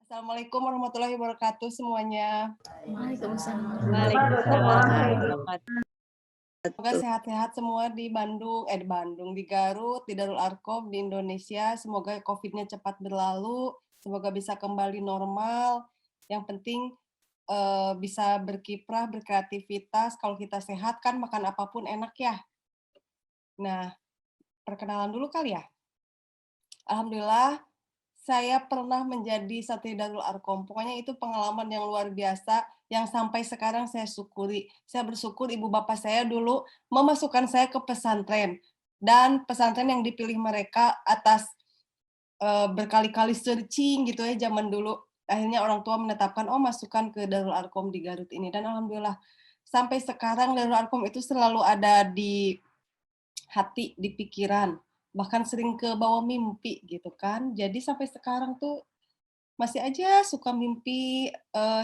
Assalamualaikum warahmatullahi wabarakatuh semuanya. Waalaikumsalam. Waalaikumsalam. Semoga sehat-sehat semua di di Garut, di Darul Arkom, di Indonesia. Semoga COVID-nya cepat berlalu, semoga bisa kembali normal. Yang penting bisa berkiprah, berkreativitas. Kalau kita sehat kan makan apapun enak ya. Nah, perkenalan dulu kali ya. Alhamdulillah, saya pernah menjadi santri Darul Arkom. Pokoknya itu pengalaman yang luar biasa yang sampai sekarang saya syukuri. Saya bersyukur ibu bapak saya dulu memasukkan saya ke pesantren. Dan pesantren yang dipilih mereka atas berkali-kali searching gitu ya zaman dulu. Akhirnya orang tua menetapkan, oh masukkan ke Darul Arkom di Garut ini. Dan alhamdulillah sampai sekarang Darul Arkom itu selalu ada di hati, di pikiran, bahkan sering ke bawah mimpi gitu kan. Jadi sampai sekarang tuh masih aja suka mimpi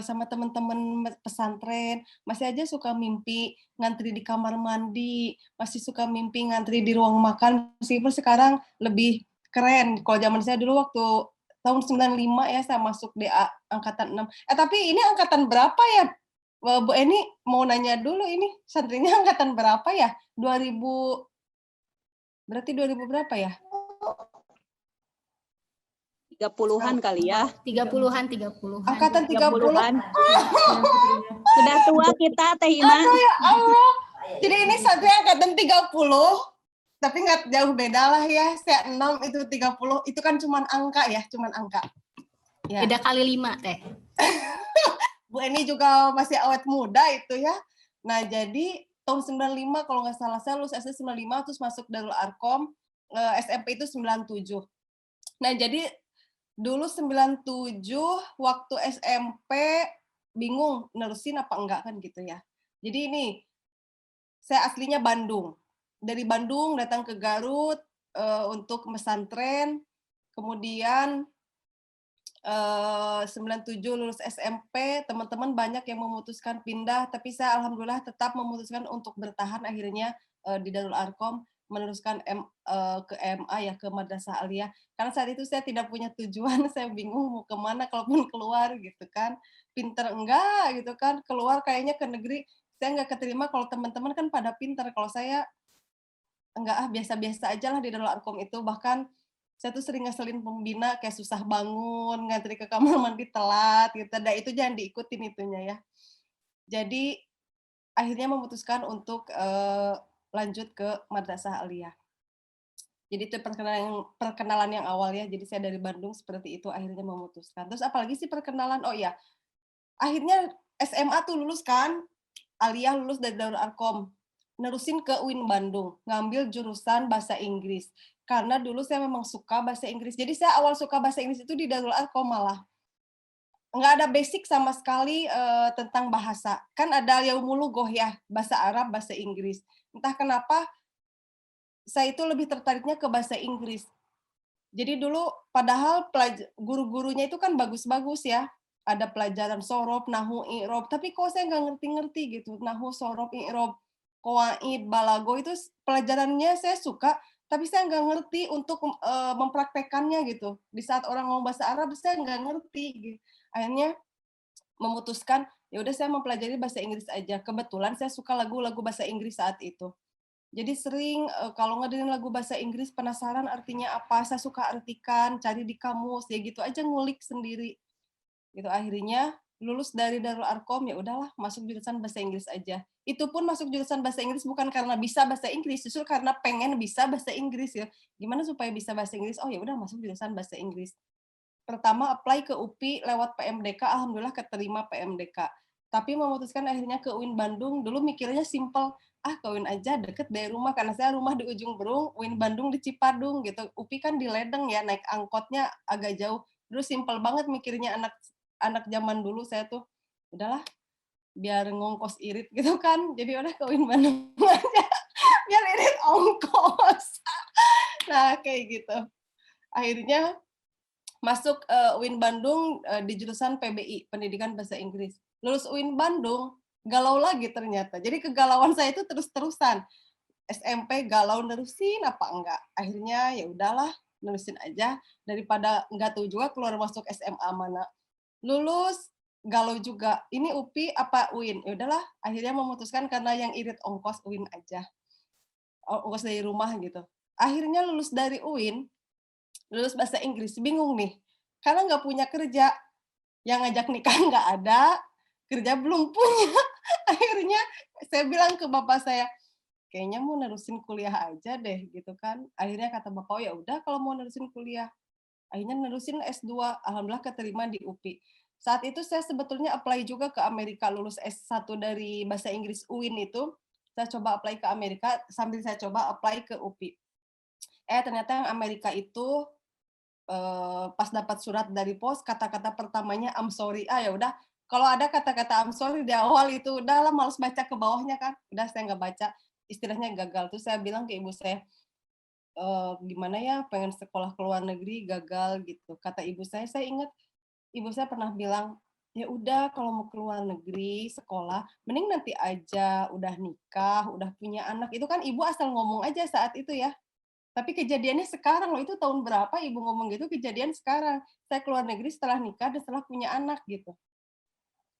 sama teman-teman pesantren, masih aja suka mimpi ngantri di kamar mandi, masih suka mimpi ngantri di ruang makan, meskipun sekarang lebih keren. Kalau zaman saya dulu waktu tahun 95 ya saya masuk DA angkatan 6. Tapi ini angkatan berapa ya? Bu Eni mau nanya dulu ini santrinya angkatan berapa ya? 2000 berarti 2000 berapa ya? 30-an kali ya. 30-an. Angkatan 30. Sudah tua kita, Teh Ina. Aduh ya Allah. Jadi ini santri angkatan 30, tapi nggak jauh beda lah ya. Saya 6 itu 30, itu kan cuman angka ya, cuman angka. Ya. Beda kali 5, Teh. Bu Eni juga masih awet muda itu ya. Nah, jadi tahun 95 kalau nggak salah saya lulus SD 95 terus masuk Darul Arkom, SMP itu 97. Nah, jadi dulu 97 waktu SMP bingung nerusin apa enggak kan gitu ya. Jadi ini saya aslinya Bandung. Dari Bandung datang ke Garut untuk pesantren. Kemudian 97 lulus SMP, teman-teman banyak yang memutuskan pindah, tapi saya alhamdulillah tetap memutuskan untuk bertahan akhirnya di Darul Arkom, meneruskan ke MA ya, ke Madrasah Aliyah. Karena saat itu saya tidak punya tujuan, saya bingung mau kemana kalaupun keluar gitu kan. Pinter enggak gitu kan, keluar kayaknya ke negeri, saya nggak keterima kalau teman-teman kan pada pinter, kalau saya enggak biasa-biasa aja lah di Darul Arkom itu, bahkan saya tuh sering ngeselin pembina kayak susah bangun, ngantri ke kamar mandi telat gitu, dan itu jangan diikutin itunya ya. Jadi akhirnya memutuskan untuk lanjut ke Madrasah Aliyah. Jadi itu perkenalan yang awal ya, jadi saya dari Bandung seperti itu akhirnya memutuskan. Terus apalagi sih perkenalan, oh iya, akhirnya SMA tuh lulus kan, Aliyah lulus dari Darul Arkom, nerusin ke UIN Bandung, ngambil jurusan bahasa Inggris. Karena dulu saya memang suka bahasa Inggris. Jadi saya awal suka bahasa Inggris itu di Darul Arkom malah. Nggak ada basic sama sekali tentang bahasa. Kan ada Yaumulugoh ya, bahasa Arab, bahasa Inggris. Entah kenapa saya itu lebih tertariknya ke bahasa Inggris. Jadi dulu padahal guru-gurunya itu kan bagus-bagus ya. Ada pelajaran sorob, nahu, i'rob, tapi kok saya nggak ngerti-ngerti gitu. Nahu, sorob, i'rob, qawaid, balago itu pelajarannya saya suka, tapi saya nggak ngerti untuk mempraktekannya gitu. Di saat orang ngomong bahasa Arab saya nggak ngerti. Gitu. Akhirnya memutuskan ya udah saya mempelajari bahasa Inggris aja. Kebetulan saya suka lagu-lagu bahasa Inggris saat itu. Jadi sering kalau ngedengerin lagu bahasa Inggris penasaran artinya apa, saya suka artikan, cari di kamus, ya gitu aja ngulik sendiri. Gitu akhirnya lulus dari Darul Arkom ya udahlah masuk jurusan bahasa Inggris aja. Itu pun masuk jurusan bahasa Inggris bukan karena bisa bahasa Inggris, justru karena pengen bisa bahasa Inggris ya. Gimana supaya bisa bahasa Inggris? Oh ya udah masuk jurusan bahasa Inggris. Pertama apply ke UPI lewat PMDK, alhamdulillah keterima PMDK. Tapi memutuskan akhirnya ke UIN Bandung, dulu mikirnya simple, ke UIN aja deket dari rumah, karena saya rumah di Ujung Berung, UIN Bandung di Cipadung gitu. UPI kan di Ledeng ya, naik angkotnya agak jauh. Dulu simple banget mikirnya anak zaman dulu saya tuh, udahlah biar ngongkos irit gitu kan, jadi udah ke UIN Bandung aja, biar irit ongkos. Nah kayak gitu. Akhirnya masuk UIN Bandung di jurusan PBI, Pendidikan Bahasa Inggris. Lulus UIN Bandung, galau lagi ternyata. Jadi kegalauan saya itu terus-terusan. SMP galau nerusin apa enggak. Akhirnya ya udahlah, nerusin aja daripada enggak tahu juga keluar masuk SMA mana. lulus galau juga. Ini UPI apa UIN? Ya udahlah, akhirnya memutuskan karena yang irit ongkos UIN aja. Ongkos dari rumah gitu. Akhirnya lulus dari UIN, lulus bahasa Inggris, bingung nih. Karena nggak punya kerja, yang ngajak nikah nggak ada, kerja belum punya. Akhirnya saya bilang ke bapak saya, kayaknya mau nerusin kuliah aja deh gitu kan. Akhirnya kata bapak, oh ya udah kalau mau nerusin kuliah. Akhirnya nerusin S2, alhamdulillah keterima di UPI. Saat itu saya sebetulnya apply juga ke Amerika, lulus S1 dari bahasa Inggris UIN itu, saya coba apply ke Amerika sambil saya coba apply ke UPI. Ternyata yang Amerika itu pas dapat surat dari pos, kata-kata pertamanya I'm sorry. Ya udah, kalau ada kata-kata I'm sorry di awal itu udahlah males baca ke bawahnya kan. Udah saya nggak baca, istilahnya gagal. Terus saya bilang ke ibu saya, gimana ya pengen sekolah ke luar negeri gagal gitu. Kata ibu saya ingat ibu saya pernah bilang, ya udah kalau mau ke luar negeri sekolah, mending nanti aja udah nikah, udah punya anak. Itu kan ibu asal ngomong aja saat itu ya. Tapi kejadiannya sekarang loh, itu tahun berapa ibu ngomong gitu, kejadian sekarang. Saya keluar negeri setelah nikah dan setelah punya anak gitu.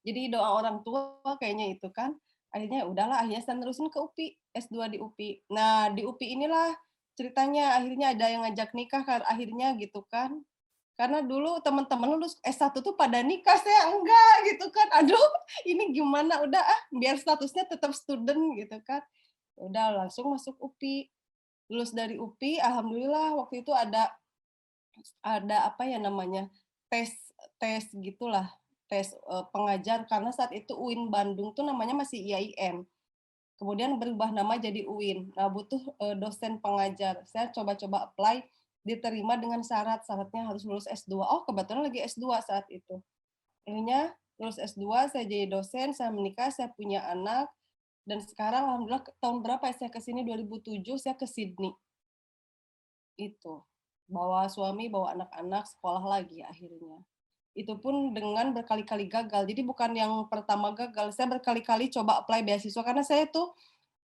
Jadi doa orang tua kayaknya itu kan. Akhirnya udahlah, akhirnya saya nerusin ke UPI, S2 di UPI. Nah, di UPI inilah ceritanya akhirnya ada yang ngajak nikah kan akhirnya gitu kan. Karena dulu teman-teman lulus S1 tuh pada nikah, saya enggak gitu kan. Aduh, ini gimana? Udah biar statusnya tetap student gitu kan. Udah langsung masuk UPI. Lulus dari UPI, alhamdulillah waktu itu ada apa ya namanya, tes tes gitulah, tes, pengajar karena saat itu UIN Bandung tuh namanya masih IAIN. Kemudian berubah nama jadi UIN. Nah, butuh, dosen pengajar. Saya coba-coba apply, diterima dengan syaratnya harus lulus S2. Oh, kebetulan lagi S2 saat itu. Akhirnya lulus S2, saya jadi dosen, saya menikah, saya punya anak, dan sekarang alhamdulillah tahun berapa ya saya ke sini, 2007 saya ke Sydney. Itu. Bawa suami, bawa anak-anak, sekolah lagi akhirnya. Itu pun dengan berkali-kali gagal. Jadi bukan yang pertama gagal, saya berkali-kali coba apply beasiswa karena saya tuh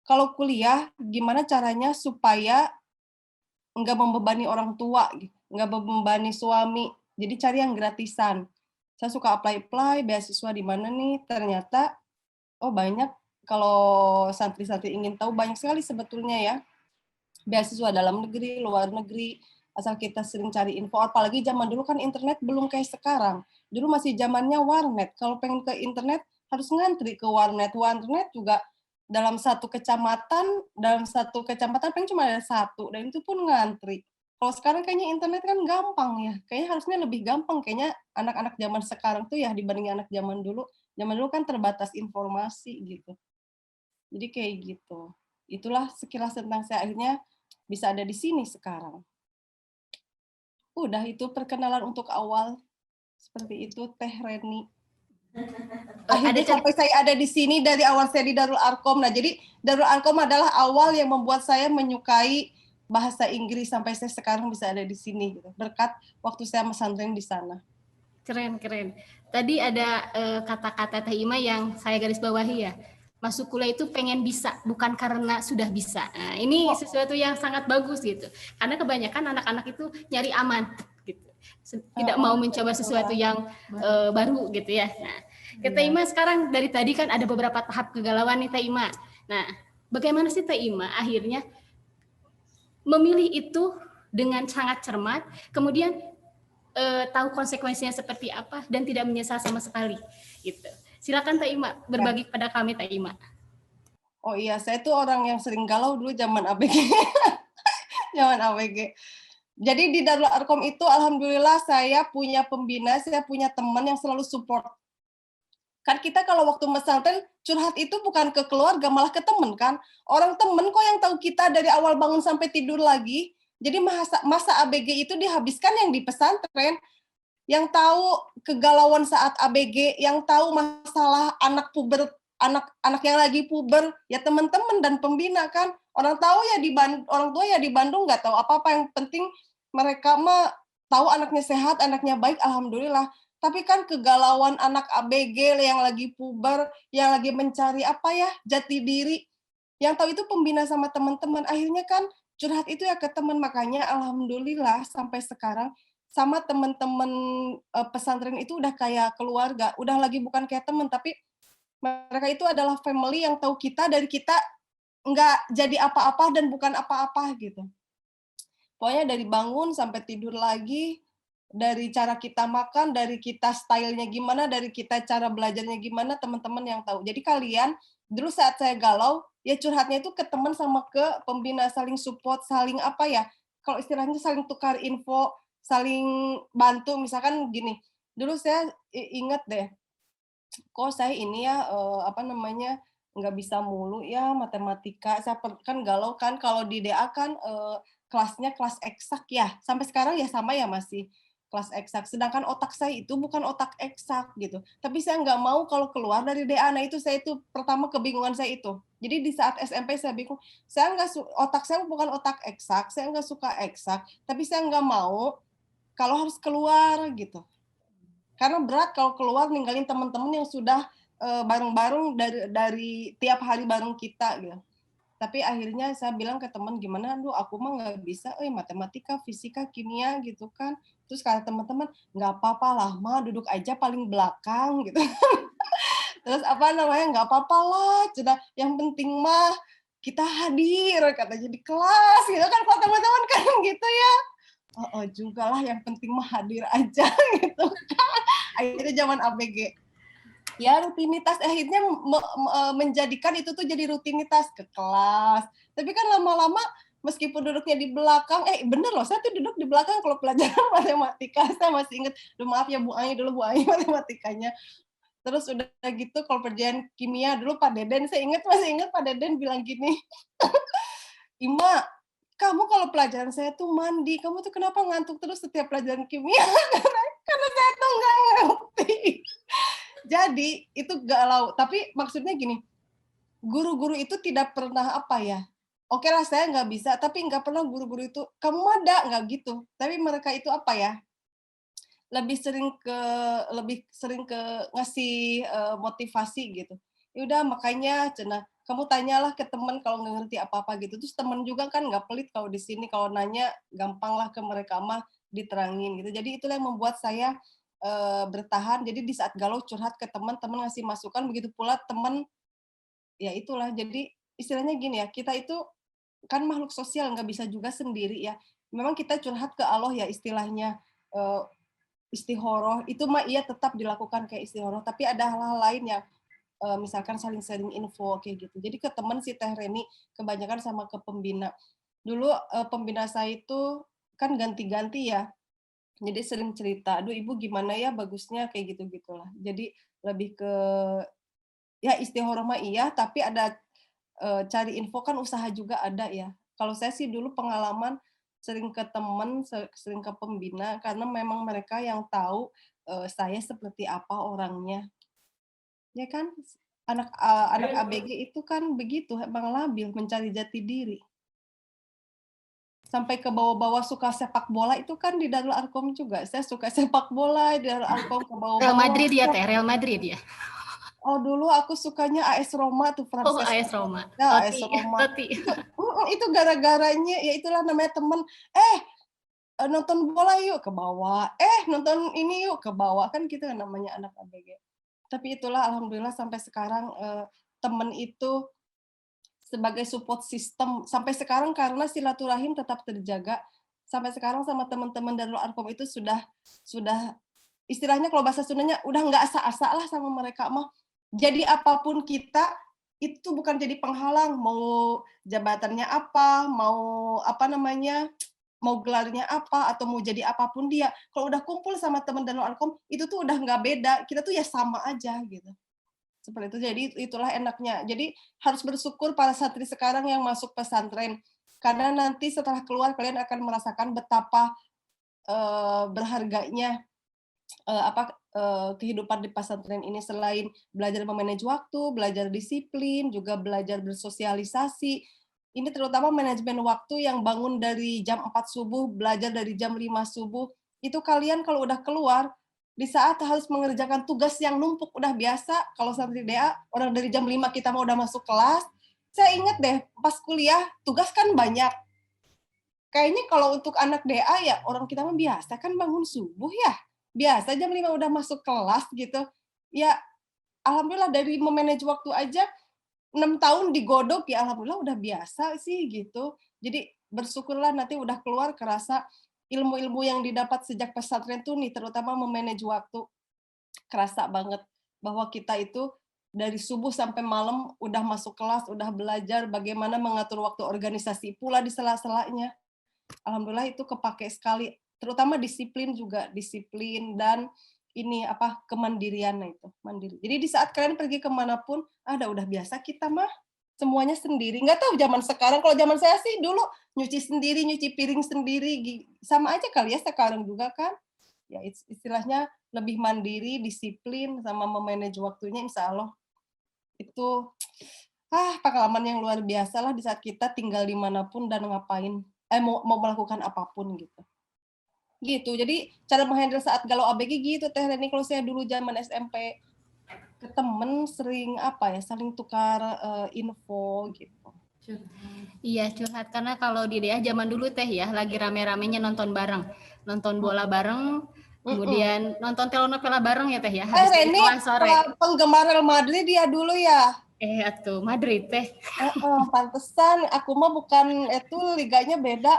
kalau kuliah gimana caranya supaya nggak membebani orang tua, nggak membebani suami. Jadi cari yang gratisan. Saya suka apply beasiswa di mana nih? Ternyata oh banyak, kalau santri-santri ingin tahu banyak sekali sebetulnya ya. Beasiswa dalam negeri, luar negeri, asal kita sering cari info. Apalagi zaman dulu kan internet belum kayak sekarang. Dulu masih zamannya warnet. Kalau pengen ke internet harus ngantri ke warnet. Warnet juga dalam satu kecamatan paling cuma ada satu, dan itu pun ngantri. Kalau sekarang kayaknya internet kan gampang ya. Kayaknya harusnya lebih gampang kayaknya anak-anak zaman sekarang tuh ya dibanding anak zaman dulu. Zaman dulu kan terbatas informasi gitu. Jadi kayak gitu. Itulah sekilas tentang saya, akhirnya bisa ada di sini sekarang. Udah itu perkenalan untuk awal. Seperti itu Teh Reni. Akhirnya sampai saya ada di sini dari awal saya di Darul Arkom. Nah, jadi Darul Arkom adalah awal yang membuat saya menyukai bahasa Inggris sampai saya sekarang bisa ada di sini gitu. Berkat waktu saya pesantren di sana. Keren. Tadi ada kata-kata Teh Ima yang saya garis bawahi ya. Masuk kuliah itu pengen bisa, bukan karena sudah bisa. Nah, ini sesuatu yang sangat bagus gitu. Karena kebanyakan anak-anak itu nyari aman gitu. Tidak mau mencoba sesuatu yang baru gitu ya. Nah, Teh Ima sekarang dari tadi kan ada beberapa tahap kegalauan nih Teh Ima. Nah, bagaimana sih Teh Ima akhirnya memilih itu dengan sangat cermat, kemudian tahu konsekuensinya seperti apa dan tidak menyesal sama sekali gitu. Silakan Teh Ima berbagi kepada kami Teh Ima. Oh iya, saya tuh orang yang sering galau dulu zaman ABG. Zaman ABG. Jadi di Darul Arkom itu alhamdulillah saya punya pembina, saya punya teman yang selalu support. Kan kita kalau waktu pesantren curhat itu bukan ke keluarga, malah ke teman kan. Orang teman kok yang tahu kita dari awal bangun sampai tidur lagi. Jadi masa ABG itu dihabiskan yang di pesantren. Yang tahu kegalauan saat ABG, yang tahu masalah anak puber, anak yang lagi puber, ya teman-teman dan pembina kan. Orang tua ya di Bandung nggak tahu apa-apa, yang penting mereka mah tahu anaknya sehat, anaknya baik, alhamdulillah. Tapi kan kegalauan anak ABG yang lagi puber, yang lagi mencari apa ya, jati diri. Yang tahu itu pembina sama teman-teman. Akhirnya kan curhat itu ya ke teman, makanya alhamdulillah sampai sekarang sama teman-teman pesantren itu udah kayak keluarga, udah lagi bukan kayak teman, tapi mereka itu adalah family yang tahu kita dari kita nggak jadi apa-apa dan bukan apa-apa gitu. Pokoknya dari bangun sampai tidur lagi, dari cara kita makan, dari kita style-nya gimana, dari kita cara belajarnya gimana, teman-teman yang tahu. Jadi kalian, dulu saat saya galau, ya curhatnya itu ke teman sama ke pembina, saling support, saling apa ya, kalau istilahnya saling tukar info, saling bantu. Misalkan gini, dulu saya inget deh, kok saya ini ya, apa namanya, nggak bisa mulu ya matematika, saya kan galau kan, kalau di DA kan, kelasnya kelas eksak ya, sampai sekarang ya sama ya masih kelas eksak, sedangkan otak saya itu bukan otak eksak gitu, tapi saya nggak mau kalau keluar dari DA. Nah itu saya itu pertama kebingungan saya itu. Jadi di saat SMP saya bingung, saya nggak otak saya bukan otak eksak, saya nggak suka eksak, tapi saya nggak mau kalau harus keluar gitu. Karena berat kalau keluar ninggalin teman-teman yang sudah, bareng-bareng dari tiap hari bareng kita gitu. Tapi akhirnya saya bilang ke teman, "Gimana, Duh aku mah nggak bisa matematika, fisika, kimia," gitu kan. Terus kata teman-teman, "Nggak apa-apa lah mah, duduk aja paling belakang," gitu. Terus apa namanya, "Nggak apa-apa lah, cenah, yang penting mah kita hadir," katanya, "di kelas," gitu kan. Kalau teman-teman kan gitu ya. Oh juga lah, yang penting mah hadir aja gitu kan. Akhirnya zaman ABG. Ya rutinitas akhirnya menjadikan itu tuh jadi rutinitas ke kelas. Tapi kan lama-lama meskipun duduknya di belakang, bener loh, saya tuh duduk di belakang kalau pelajaran matematika. Saya masih ingat, duh maaf ya Bu Ai, dulu Bu Ai matematikanya. Terus udah gitu kalau perjanjian kimia dulu Pak Deden, saya masih ingat Pak Deden bilang gini, "Ima, kamu kalau pelajaran saya tuh mandi, kamu tuh kenapa ngantuk terus setiap pelajaran kimia?" Karena saya tuh nggak ngerti. Jadi itu galau, tapi maksudnya gini, guru-guru itu tidak pernah apa ya, oke lah saya nggak bisa, tapi nggak pernah guru-guru itu, "Kamu ada," nggak gitu. Tapi mereka itu apa ya, lebih sering ke ngasih, motivasi gitu. "Ya udah makanya cenah, kamu tanyalah ke teman kalau nggak ngerti apa-apa," gitu. Terus teman juga kan nggak pelit kalau di sini, kalau nanya gampang lah ke mereka mah diterangin gitu. Jadi itulah yang membuat saya, bertahan. Jadi di saat galau curhat ke teman, teman ngasih masukan, begitu pula teman ya itulah. Jadi istilahnya gini ya, kita itu kan makhluk sosial, nggak bisa juga sendiri ya. Memang kita curhat ke Allah ya istilahnya, eee, istikharah itu mah iya tetap dilakukan kayak istikharah, tapi ada hal-hal lain yang, misalkan saling sharing info kayak gitu. Jadi ke teman si Teh Reni, kebanyakan sama ke pembina. Dulu, pembina saya itu kan ganti-ganti ya, jadi sering cerita, "Aduh Ibu gimana ya bagusnya?" Kayak gitu-gitulah. Jadi lebih ke ya istikharah mah iya, tapi ada, cari info kan usaha juga ada ya. Kalau saya sih dulu pengalaman sering ke temen, sering ke pembina, karena memang mereka yang tahu, saya seperti apa orangnya. Ya kan? Anak ABG itu kan begitu, emang labil, mencari jati diri. Sampai ke bawah-bawah suka sepak bola itu kan di Darul Arkom juga. Saya suka sepak bola di Darul Arkom ke Real bawah-bawah. Madrid ya Teh, Real Madrid ya. Oh dulu aku sukanya AS Roma tuh, Oh, Francesco AS Roma. Totti, AS Totti, Roma. Totti. Itu gara-garanya ya itulah namanya temen, nonton bola yuk, ke bawah, nonton ini yuk, ke bawah, kan gitu kan namanya anak ABG. Tapi itulah alhamdulillah sampai sekarang, temen itu sebagai support system sampai sekarang karena silaturahim tetap terjaga, sampai sekarang sama teman-teman Darul Arkom itu sudah istilahnya kalau bahasa Sundanya udah nggak asa-asa lah sama mereka mah. Jadi apapun kita, itu bukan jadi penghalang, mau jabatannya apa, mau apa namanya, mau gelarnya apa, atau mau jadi apapun dia, kalau udah kumpul sama teman Darul Arkom, itu tuh udah nggak beda, kita tuh ya sama aja gitu. Seperti itu, jadi itulah enaknya. Jadi harus bersyukur para santri sekarang yang masuk pesantren, karena nanti setelah keluar kalian akan merasakan betapa, berharganya, kehidupan di pesantren ini. Selain belajar memanage waktu, belajar disiplin, juga belajar bersosialisasi. Ini terutama manajemen waktu yang bangun dari jam 4 subuh, belajar dari jam 5 subuh, itu kalian kalau udah keluar, di saat harus mengerjakan tugas yang numpuk, udah biasa kalau santri DA, orang dari jam 5 kita mau udah masuk kelas, saya ingat deh pas kuliah, tugas kan banyak. kayaknya kalau untuk anak DA ya orang kita mah biasa kan bangun subuh ya. Biasa jam 5 udah masuk kelas gitu. Ya alhamdulillah dari memanage waktu aja 6 tahun digodok ya alhamdulillah udah biasa sih gitu. Jadi bersyukurlah nanti udah keluar kerasa ilmu-ilmu yang didapat sejak pesantren tuh nih terutama memanage waktu kerasa banget bahwa kita itu dari subuh sampai malam udah masuk kelas, udah belajar bagaimana mengatur waktu organisasi pula di sela-selanya. Alhamdulillah itu kepake sekali, terutama disiplin juga, disiplin dan ini apa kemandirian itu, mandiri. Jadi di saat kalian pergi kemanapun, udah biasa kita mah semuanya sendiri. Nggak tahu zaman sekarang, kalau zaman saya sih dulu nyuci sendiri, nyuci piring sendiri, sama aja kali ya sekarang juga kan. Ya istilahnya lebih mandiri, disiplin, sama memanage waktunya insya Allah itu pengalaman yang luar biasa lah di saat kita tinggal dimanapun dan ngapain, mau melakukan apapun gitu. Gitu, jadi cara menghandle saat galau ABG gitu Teh Reni, kalau saya dulu zaman SMP ke temen sering saling tukar info gitu. Iya curhat, karena kalau di DA zaman dulu Teh ya lagi rame-ramenya nonton bareng, nonton bola bareng, kemudian nonton telenovela bareng ya Teh ya habis dari Reni sekolah sore. penggemar Real Madrid dia dulu ya. Atuh Madrid Teh. Pantesan aku mah bukan itu liganya beda.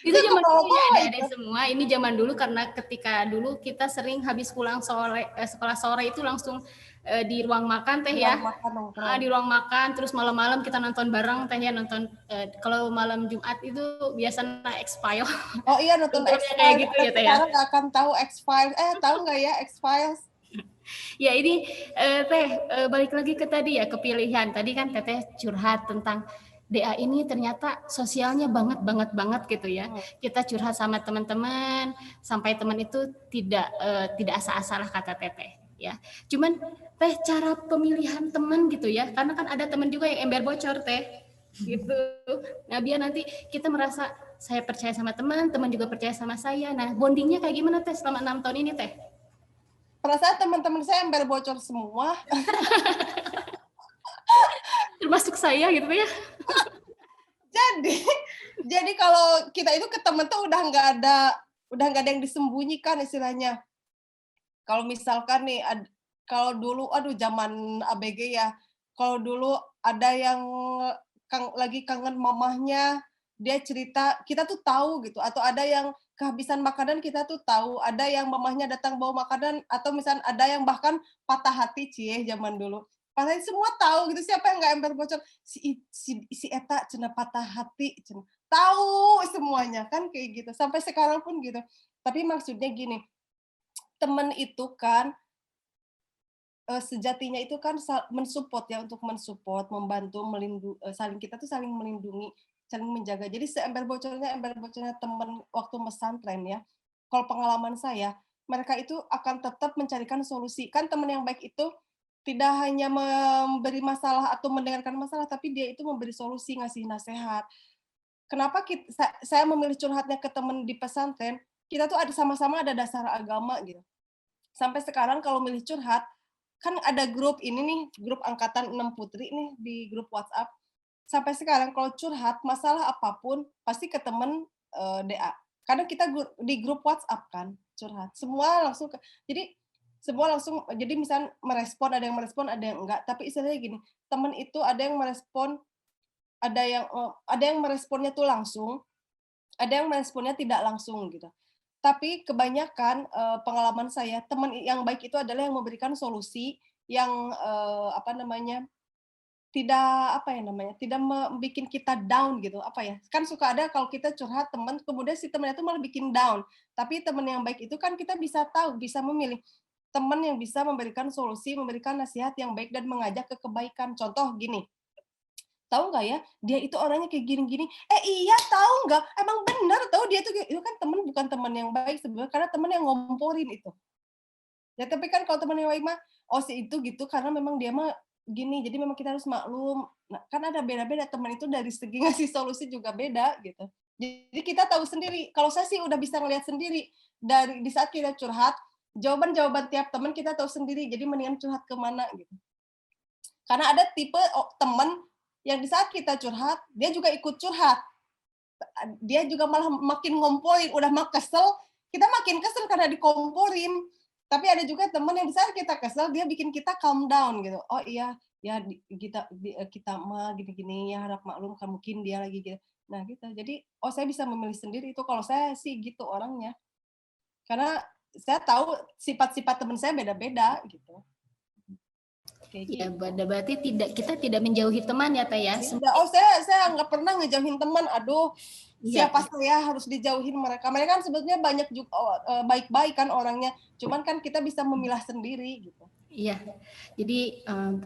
Itu zaman dulu ya adik-adik semua. Ini zaman dulu karena ketika dulu kita sering habis pulang sore sekolah sore itu langsung di ruang makan Teh ya. Di ruang makan terus malam-malam kita nonton bareng Teh ya, nonton kalau malam Jumat itu biasanya X-Files. Oh iya nonton X-Files kayak gitu ya Teh ya. Sekarang nggak akan tahu X-Files. Tahu nggak ya X-Files? Ya ini Teh balik lagi ke tadi ya, kepilihan. Tadi kan Teteh curhat tentang DA ini ternyata sosialnya banget gitu ya. Kita curhat sama teman-teman sampai teman itu tidak asa-asa lah kata Teteh ya. Cuman Teh cara pemilihan teman gitu ya, karena kan ada teman juga yang ember bocor Teh gitu. Nah biar nanti kita merasa saya percaya sama teman juga percaya sama saya. Nah bondingnya kayak gimana Teh selama 6 tahun ini Teh? Perasaan teman-teman saya ember bocor semua. Termasuk saya gitu ya. Jadi kalau kita itu ke temen tuh udah nggak ada yang disembunyikan istilahnya. Kalau misalkan nih, kalau dulu, zaman ABG ya, kalau dulu ada yang lagi kangen mamahnya, dia cerita, kita tuh tahu gitu, atau ada yang kehabisan makanan kita tuh tahu, ada yang mamahnya datang bawa makanan, atau misalnya ada yang bahkan patah hati zaman dulu. Padahal semua tahu gitu, siapa yang nggak ember bocor, si Eta cenah patah hati, tahu semuanya kan kayak gitu, sampai sekarang pun gitu. Tapi maksudnya gini, teman itu kan sejatinya itu kan mensupport ya, untuk mensupport, membantu, kita tuh saling melindungi, saling menjaga. Jadi ember bocornya teman waktu pesantren ya. Kalau pengalaman saya, mereka itu akan tetap mencarikan solusi. Kan teman yang baik itu tidak hanya memberi masalah atau mendengarkan masalah, tapi dia itu memberi solusi, ngasih nasihat. Kenapa saya memilih curhatnya ke teman di pesantren, kita tuh sama-sama ada dasar agama gitu. Sampai sekarang kalau milih curhat, kan ada grup ini nih, grup angkatan 6 putri nih di grup WhatsApp. Sampai sekarang kalau curhat masalah apapun pasti ke temen DA. Kadang kita di grup WhatsApp kan curhat. Jadi misal merespon, ada yang enggak, tapi istilahnya gini, temen itu ada yang merespon, ada yang meresponnya tuh langsung, ada yang meresponnya tidak langsung gitu. Tapi kebanyakan pengalaman saya, teman yang baik itu adalah yang memberikan solusi yang tidak membuat kita down gitu, kan suka ada kalau kita curhat teman, kemudian si teman itu malah bikin down. Tapi teman yang baik itu kan kita bisa tahu, bisa memilih teman yang bisa memberikan solusi, memberikan nasihat yang baik dan mengajak ke kebaikan. Contoh gini, tahu nggak ya, dia itu orangnya kayak gini-gini. Iya tahu nggak? Emang benar tahu dia itu kan teman, bukan teman yang baik sebenarnya, karena teman yang ngomporin itu. Ya tapi kan kalau teman yang baik mah, si itu gitu karena memang dia mah gini, jadi memang kita harus maklum. Nah, kan ada beda-beda, teman itu dari segi ngasih solusi juga beda gitu. Jadi kita tahu sendiri. Kalau saya sih udah bisa ngelihat sendiri dari di saat kita curhat, jawaban tiap teman kita tahu sendiri. Jadi mendingan curhat kemana gitu. Karena ada tipe teman yang di saat kita curhat, dia juga ikut curhat. dia juga malah makin ngomporin, udah kesel, kita makin kesel karena dikomporin. Tapi ada juga teman yang di saat kita kesel, dia bikin kita calm down gitu. Oh iya, ya kita mah gini-gini ya, harap maklum kan mungkin dia lagi gitu. Nah gitu. Jadi, oh saya bisa memilih sendiri itu kalau saya sih gitu orangnya. Karena saya tahu sifat-sifat teman saya beda-beda gitu. Kayak Ya, gitu. berarti kita tidak menjauhi teman ya Teh ya. Tidak. Oh saya nggak pernah ngejauhin teman. Aduh, Iya, siapa saya harus dijauhin mereka. Mereka kan sebetulnya banyak juga baik-baik kan orangnya. Cuman kan kita bisa memilah sendiri gitu. iya. Jadi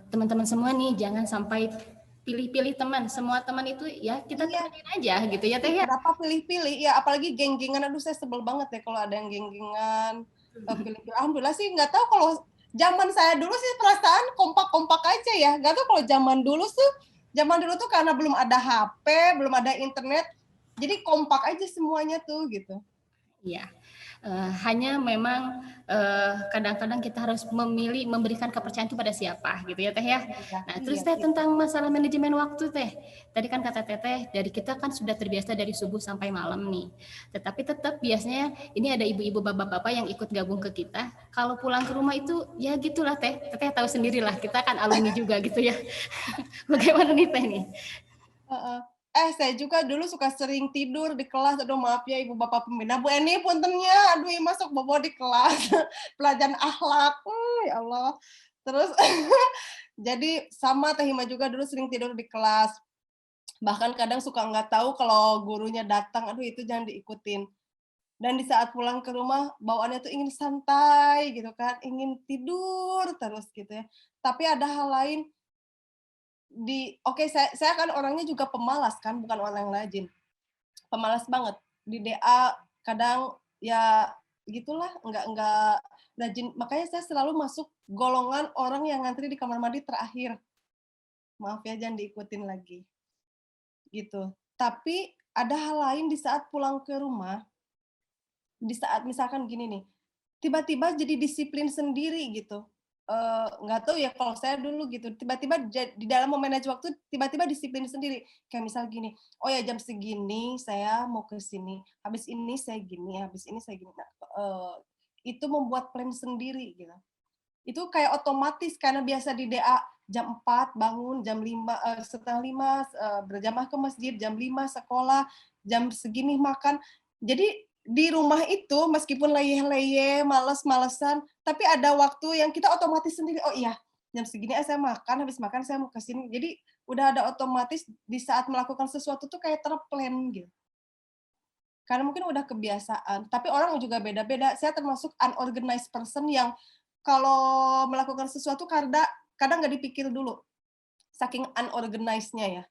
teman-teman semua nih jangan sampai pilih-pilih teman. Semua teman itu ya kita Iya. temenin aja gitu ya Teh ya. Kenapa pilih-pilih? Ya apalagi geng-gengan. Aduh saya sebel banget ya kalau ada yang geng-gengan. Pilih-pilih. Alhamdulillah sih nggak tahu kalau zaman saya dulu sih perasaan kompak-kompak aja ya. Nggak tahu kalau zaman dulu tuh karena belum ada HP, belum ada internet, jadi kompak aja semuanya tuh gitu. Iya. Hanya memang kadang-kadang kita harus memilih memberikan kepercayaan itu pada siapa gitu ya Teh ya. Nah, terus Teh tentang masalah manajemen waktu Teh. Tadi kan kata Teteh dari kita kan sudah terbiasa dari subuh sampai malam nih. Tetapi tetap biasanya ini ada ibu-ibu bapak-bapak yang ikut gabung ke kita. Kalau pulang ke rumah itu ya gitulah Teh. Teteh tahu sendirilah kita kan alumni juga gitu ya. Bagaimana nih Teh nih? Saya juga dulu suka sering tidur di kelas. Aduh maaf ya ibu bapak pembina. Bu Eni puntennya, aduh masuk bobo di kelas. Pelajaran akhlak, ya Allah. Terus jadi sama Teh Hima juga dulu sering tidur di kelas. Bahkan kadang suka nggak tahu kalau gurunya datang, aduh itu jangan diikutin. Dan di saat pulang ke rumah bawaannya tuh ingin santai gitu kan, ingin tidur terus gitu ya. Tapi ada hal lain saya kan orangnya juga pemalas kan, bukan orang yang rajin. Pemalas banget. Di DA kadang ya gitulah, nggak rajin. Makanya saya selalu masuk golongan orang yang ngantri di kamar mandi terakhir. Maaf ya, jangan diikutin lagi. Gitu. Tapi ada hal lain di saat pulang ke rumah, di saat misalkan gini nih, tiba-tiba jadi disiplin sendiri gitu. Nggak tahu ya kalau saya dulu gitu, tiba-tiba di dalam memanage waktu tiba-tiba disiplin sendiri. Kayak misal gini, oh ya jam segini saya mau ke sini, habis ini saya gini, habis ini saya gini. Nah, itu membuat plan sendiri gitu. Itu kayak otomatis karena biasa di DA jam 4 bangun, jam 5, setengah 5 berjamaah ke masjid, jam 5 sekolah, jam segini makan. Jadi di rumah itu meskipun leyeh-leyeh, males-malesan, tapi ada waktu yang kita otomatis sendiri, oh iya jam segini saya makan, habis makan saya mau ke sini. Jadi udah ada otomatis di saat melakukan sesuatu tuh kayak terplan gitu. Karena mungkin udah kebiasaan, tapi orang juga beda-beda. Saya termasuk unorganized person yang kalau melakukan sesuatu kadang nggak dipikir dulu, saking unorganized-nya ya.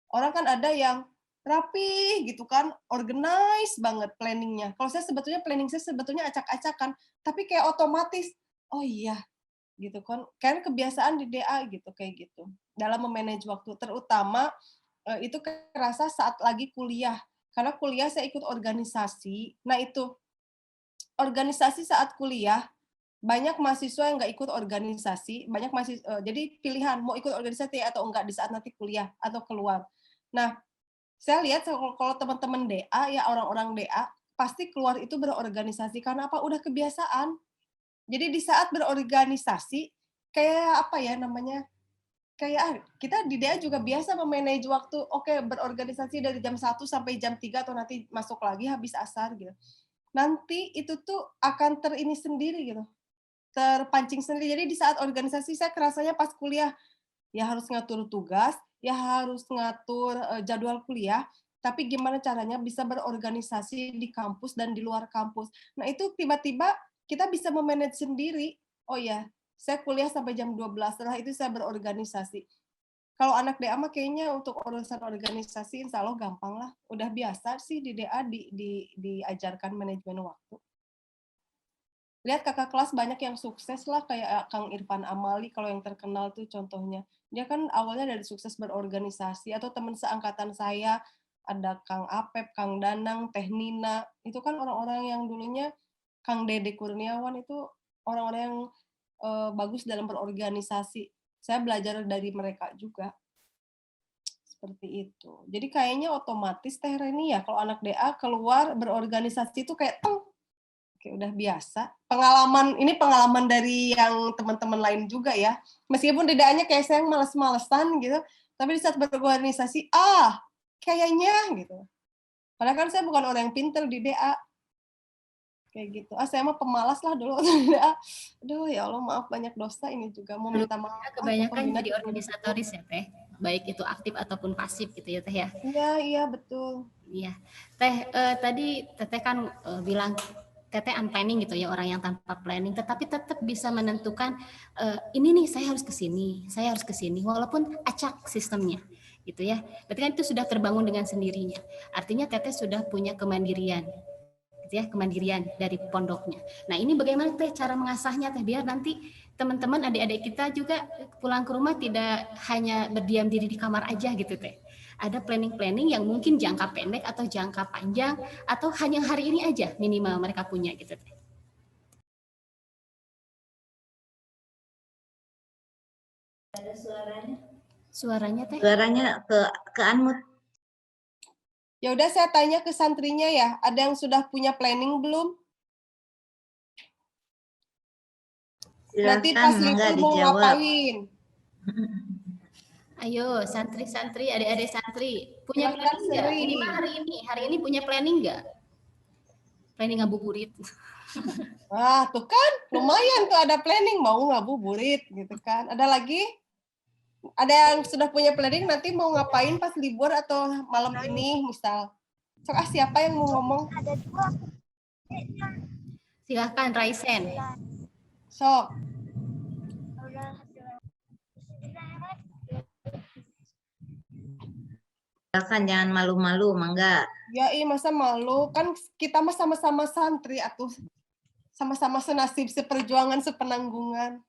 Orang kan ada yang rapi gitu kan, organize banget planning-nya. Kalau saya sebetulnya planning saya sebetulnya acak-acakan, tapi kayak otomatis, oh iya gitu kan, kan kebiasaan di DA gitu, kayak gitu. Dalam memanage waktu, terutama itu kerasa saat lagi kuliah. Karena kuliah saya ikut organisasi, nah itu, organisasi saat kuliah, banyak mahasiswa yang nggak ikut organisasi, jadi pilihan mau ikut organisasi atau enggak di saat nanti kuliah atau keluar. Nah, saya lihat kalau teman-teman DA ya orang-orang DA pasti keluar itu berorganisasi karena apa? Udah kebiasaan. Jadi di saat berorganisasi kayak apa ya namanya? Kayak kita di DA juga biasa memanage waktu. Oke, berorganisasi dari jam 1 sampai jam 3 atau nanti masuk lagi habis asar gitu. Nanti itu tuh akan terini sendiri gitu. Terpancing sendiri. Jadi di saat organisasi saya kerasanya pas kuliah, ya harus ngatur tugas, ya harus ngatur jadwal kuliah, tapi gimana caranya bisa berorganisasi di kampus dan di luar kampus. Nah itu tiba-tiba kita bisa memanage sendiri. Oh ya, saya kuliah sampai jam 12, setelah itu saya berorganisasi. Kalau anak DA mah kayaknya untuk urusan organisasi insya Allah gampang lah. Udah biasa sih di DA diajarkan manajemen waktu. Lihat kakak kelas banyak yang sukses lah kayak Kang Irfan Amali kalau yang terkenal tuh contohnya. Dia kan awalnya dari sukses berorganisasi atau teman seangkatan saya ada Kang Apep, Kang Danang, Teh Nina. Itu kan orang-orang yang dulunya Kang Dede Kurniawan itu orang-orang yang bagus dalam berorganisasi. Saya belajar dari mereka juga. Seperti itu. Jadi kayaknya otomatis Teh Reni ya kalau anak DA keluar berorganisasi itu kayak kayak udah biasa. Ini pengalaman dari yang teman-teman lain juga ya. Meskipun di DA-nya kayak saya males-malesan gitu, tapi di saat berorganisasi, kayaknya gitu. Padahal kan saya bukan orang yang pinter di DA. Kayak gitu. Saya mah pemalas lah dulu di DA. Aduh ya Allah, maaf banyak dosa ini juga. Mau minta maaf. Kebanyakan jadi organisatoris ya Teh, baik itu aktif ataupun pasif gitu ya Teh ya. Iya betul. Iya, Teh tadi Teteh kan bilang Teteh unplanning gitu ya, orang yang tanpa planning, tetapi tetap bisa menentukan ini nih saya harus ke sini, walaupun acak sistemnya gitu ya. Berarti kan itu sudah terbangun dengan sendirinya. Artinya Teteh sudah punya kemandirian, gitu ya, kemandirian dari pondoknya. Nah ini bagaimana Teh cara mengasahnya Teh biar nanti teman-teman adik-adik kita juga pulang ke rumah tidak hanya berdiam diri di kamar aja gitu Teh. Ada planning-planning yang mungkin jangka pendek atau jangka panjang atau hanya hari ini aja minimal mereka punya gitu Teh. Ada suaranya? Suaranya Teh? Suaranya ke unmute. Ya udah saya tanya ke santrinya ya, ada yang sudah punya planning belum? Nanti pas libur mau ngapain? Ayo santri-santri, adik-adik santri, punya planning nggak? Minimal hari ini punya planning nggak? Planning ngabuburit. Wah, tuh kan lumayan tuh ada planning mau ngabuburit gitu kan. Ada lagi? Ada yang sudah punya planning nanti mau ngapain pas libur atau malam ini misal? Sok siapa yang mau ngomong? Silahkan Raisen. Sok. Silakan jangan malu-malu, mangga. Ya masa malu kan kita mah sama-sama santri atuh. Sama-sama senasib, seperjuangan, sepenanggungan.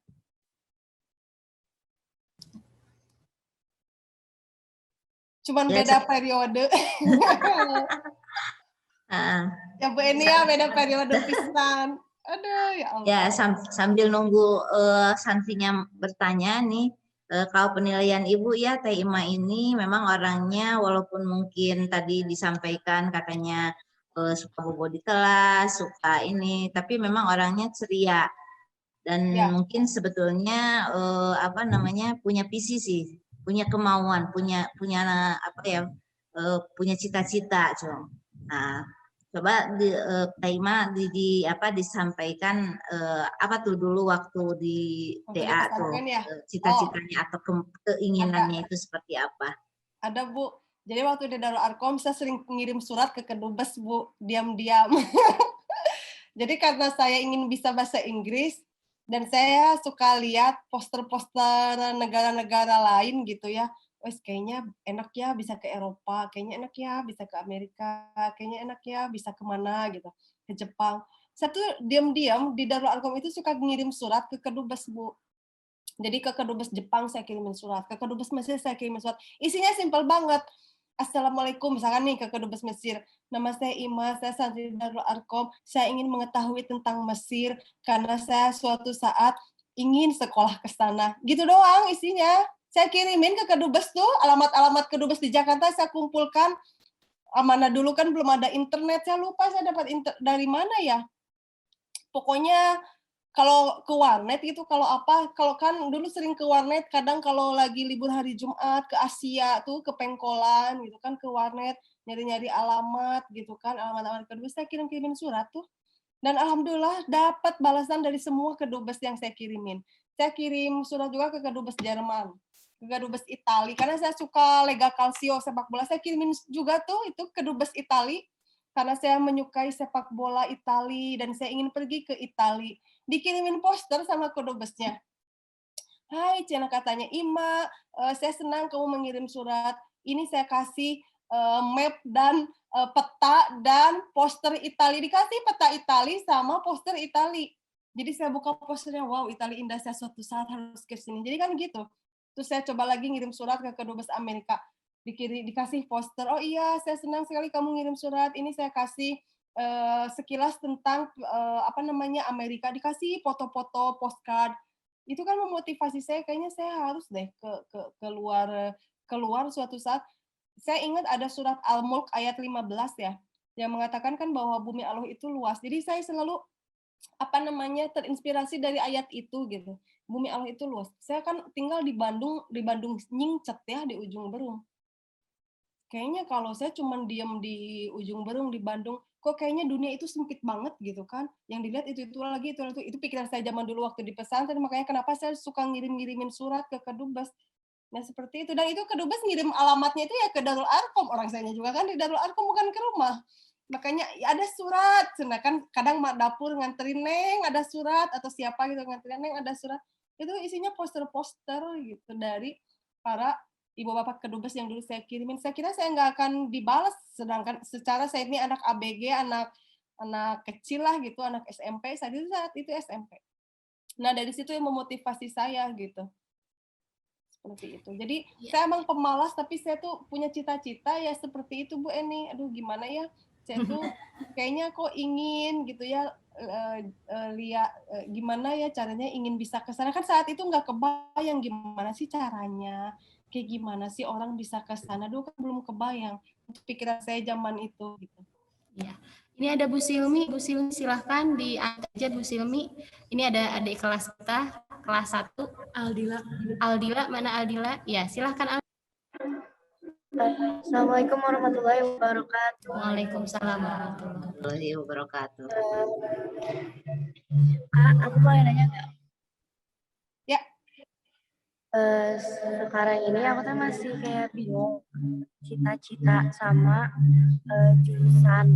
Cuman Ya, beda periode. Ya Bu Eni ya beda periode pisan. Aduh ya Allah. Ya sambil nunggu santrinya bertanya nih, kalau penilaian Ibu ya Teh Ima ini memang orangnya walaupun mungkin tadi disampaikan katanya suka bobo di kelas, suka ini, tapi memang orangnya ceria dan mungkin sebetulnya punya visi sih, punya kemauan, punya apa ya, punya cita-cita, Nah, coba Teh Ima disampaikan apa tuh dulu waktu di DA tuh cita-citanya atau keinginannya itu seperti apa? Ada Bu. Jadi waktu di Darul Arkom saya sering mengirim surat ke kedubes Bu, diam-diam. Jadi karena saya ingin bisa bahasa Inggris dan saya suka lihat poster-poster negara-negara lain gitu ya. Wes kayaknya enak ya bisa ke Eropa, kayaknya enak ya bisa ke Amerika, kayaknya enak ya bisa kemana gitu, ke Jepang. Saya tuh diam-diam di Darul Arkom itu suka ngirim surat ke kedubes Bu. Jadi ke kedubes Jepang saya kirimin surat, ke kedubes Mesir saya kirimin surat. Isinya simpel banget. Assalamualaikum, misalkan nih ke kedubes Mesir. Nama saya Ima, saya santri Darul Arkom. Saya ingin mengetahui tentang Mesir karena saya suatu saat ingin sekolah ke sana. Gitu doang isinya. Saya kirimin ke kedubes tuh, alamat-alamat kedubes di Jakarta saya kumpulkan. Mana dulu kan belum ada internet, saya lupa saya dapat dari mana ya. Pokoknya kalau ke warnet gitu, kalau kan dulu sering ke warnet, kadang kalau lagi libur hari Jumat ke Asia tuh, ke Pengkolan gitu kan, ke warnet, nyari-nyari alamat gitu kan, alamat-alamat kedubes, saya kirim-kirimin surat tuh. Dan alhamdulillah dapat balasan dari semua kedubes yang saya kirimin. Saya kirim surat juga ke kedubes Jerman, ke kedubes Itali, karena saya suka Lega Calcio sepak bola, saya kirimin juga tuh itu kedubes Itali, karena saya menyukai sepak bola Itali dan saya ingin pergi ke Itali. Dikirimin poster sama kedubesnya. Hai, Cina katanya, Ima, saya senang kamu mengirim surat. Ini saya kasih map dan peta dan poster Itali. Dikasih peta Itali sama poster Itali. Jadi saya buka posternya, wow, Itali indah, saya suatu saat harus ke sini. Jadi kan gitu. Terus saya coba lagi ngirim surat ke kedubes Amerika. Dikasih poster, oh iya, saya senang sekali kamu ngirim surat. Ini saya kasih sekilas tentang Amerika, dikasih foto-foto postcard. Itu kan memotivasi saya, kayaknya saya harus deh keluar suatu saat. saya ingat ada surat Al-Mulk ayat 15 ya, yang mengatakan kan bahwa bumi Allah itu luas. Jadi saya selalu terinspirasi dari ayat itu gitu. Bumi Allah itu luas. Saya kan tinggal di Bandung Nyingcet ya, di ujung Berung. Kayaknya kalau saya cuman diem di ujung Berung di Bandung, kok kayaknya dunia itu sempit banget gitu kan. Yang dilihat itu lagi, itu pikiran saya zaman dulu waktu di pesantren, makanya kenapa saya suka ngirim-ngirimin surat ke Kedubes. Nah, seperti itu. Dan itu Kedubes ngirim alamatnya itu ya ke Darul Arkom. Orang saya juga kan di Darul Arkom, bukan ke rumah. Makanya ya ada surat. Nah, kan kadang mak dapur nganterin Neng ada surat, atau siapa gitu nganterin Neng ada surat. Itu isinya poster-poster gitu dari para ibu bapak Kedubes yang dulu saya kirimin. Saya kira saya nggak akan dibalas, sedangkan secara saya ini anak ABG, anak kecil lah gitu, anak SMP, saat itu SMP. Nah, dari situ yang memotivasi saya gitu. Seperti itu. Jadi saya emang pemalas, tapi saya tuh punya cita-cita ya seperti itu Bu Eni. Aduh gimana ya, saya tuh kayaknya kok ingin gitu ya, lihat gimana ya caranya ingin bisa ke sana. Kan saat itu nggak kebayang gimana sih caranya, kayak gimana sih orang bisa ke sana. Dulu kan belum kebayang untuk pikiran saya zaman itu gitu. Ya. Ini ada Bu Silmi silahkan diangkat aja Bu Silmi. Ini ada adik kelas kita, kelas 1. Aldila, mana Aldila? Ya, silahkan. Assalamualaikum warahmatullahi wabarakatuh. Waalaikumsalam warahmatullahi wabarakatuh. Kak, aku boleh nanya nggak? Ya. Sekarang ini aku tuh masih kayak bingung cita-cita sama jurusan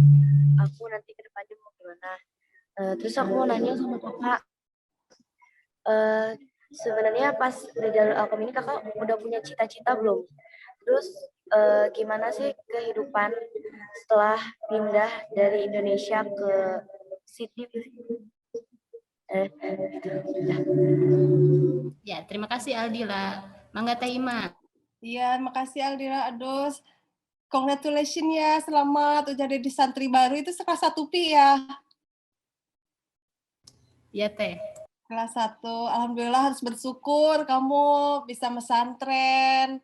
aku nanti ke depannya mau gimana. Terus aku mau nanya sama kakak, sebenarnya pas di Darul Arkom ini kakak udah punya cita-cita belum? Terus gimana sih kehidupan setelah pindah dari Indonesia ke Sydney? Ya, terima kasih Aldila. Mangga Teh Ima. Iya, makasih Aldila. Aduh, congratulations ya, selamat udah jadi santri baru. Itu kelas 1 Pi ya? Iya Teh. Kelas 1, alhamdulillah harus bersyukur kamu bisa mesantren.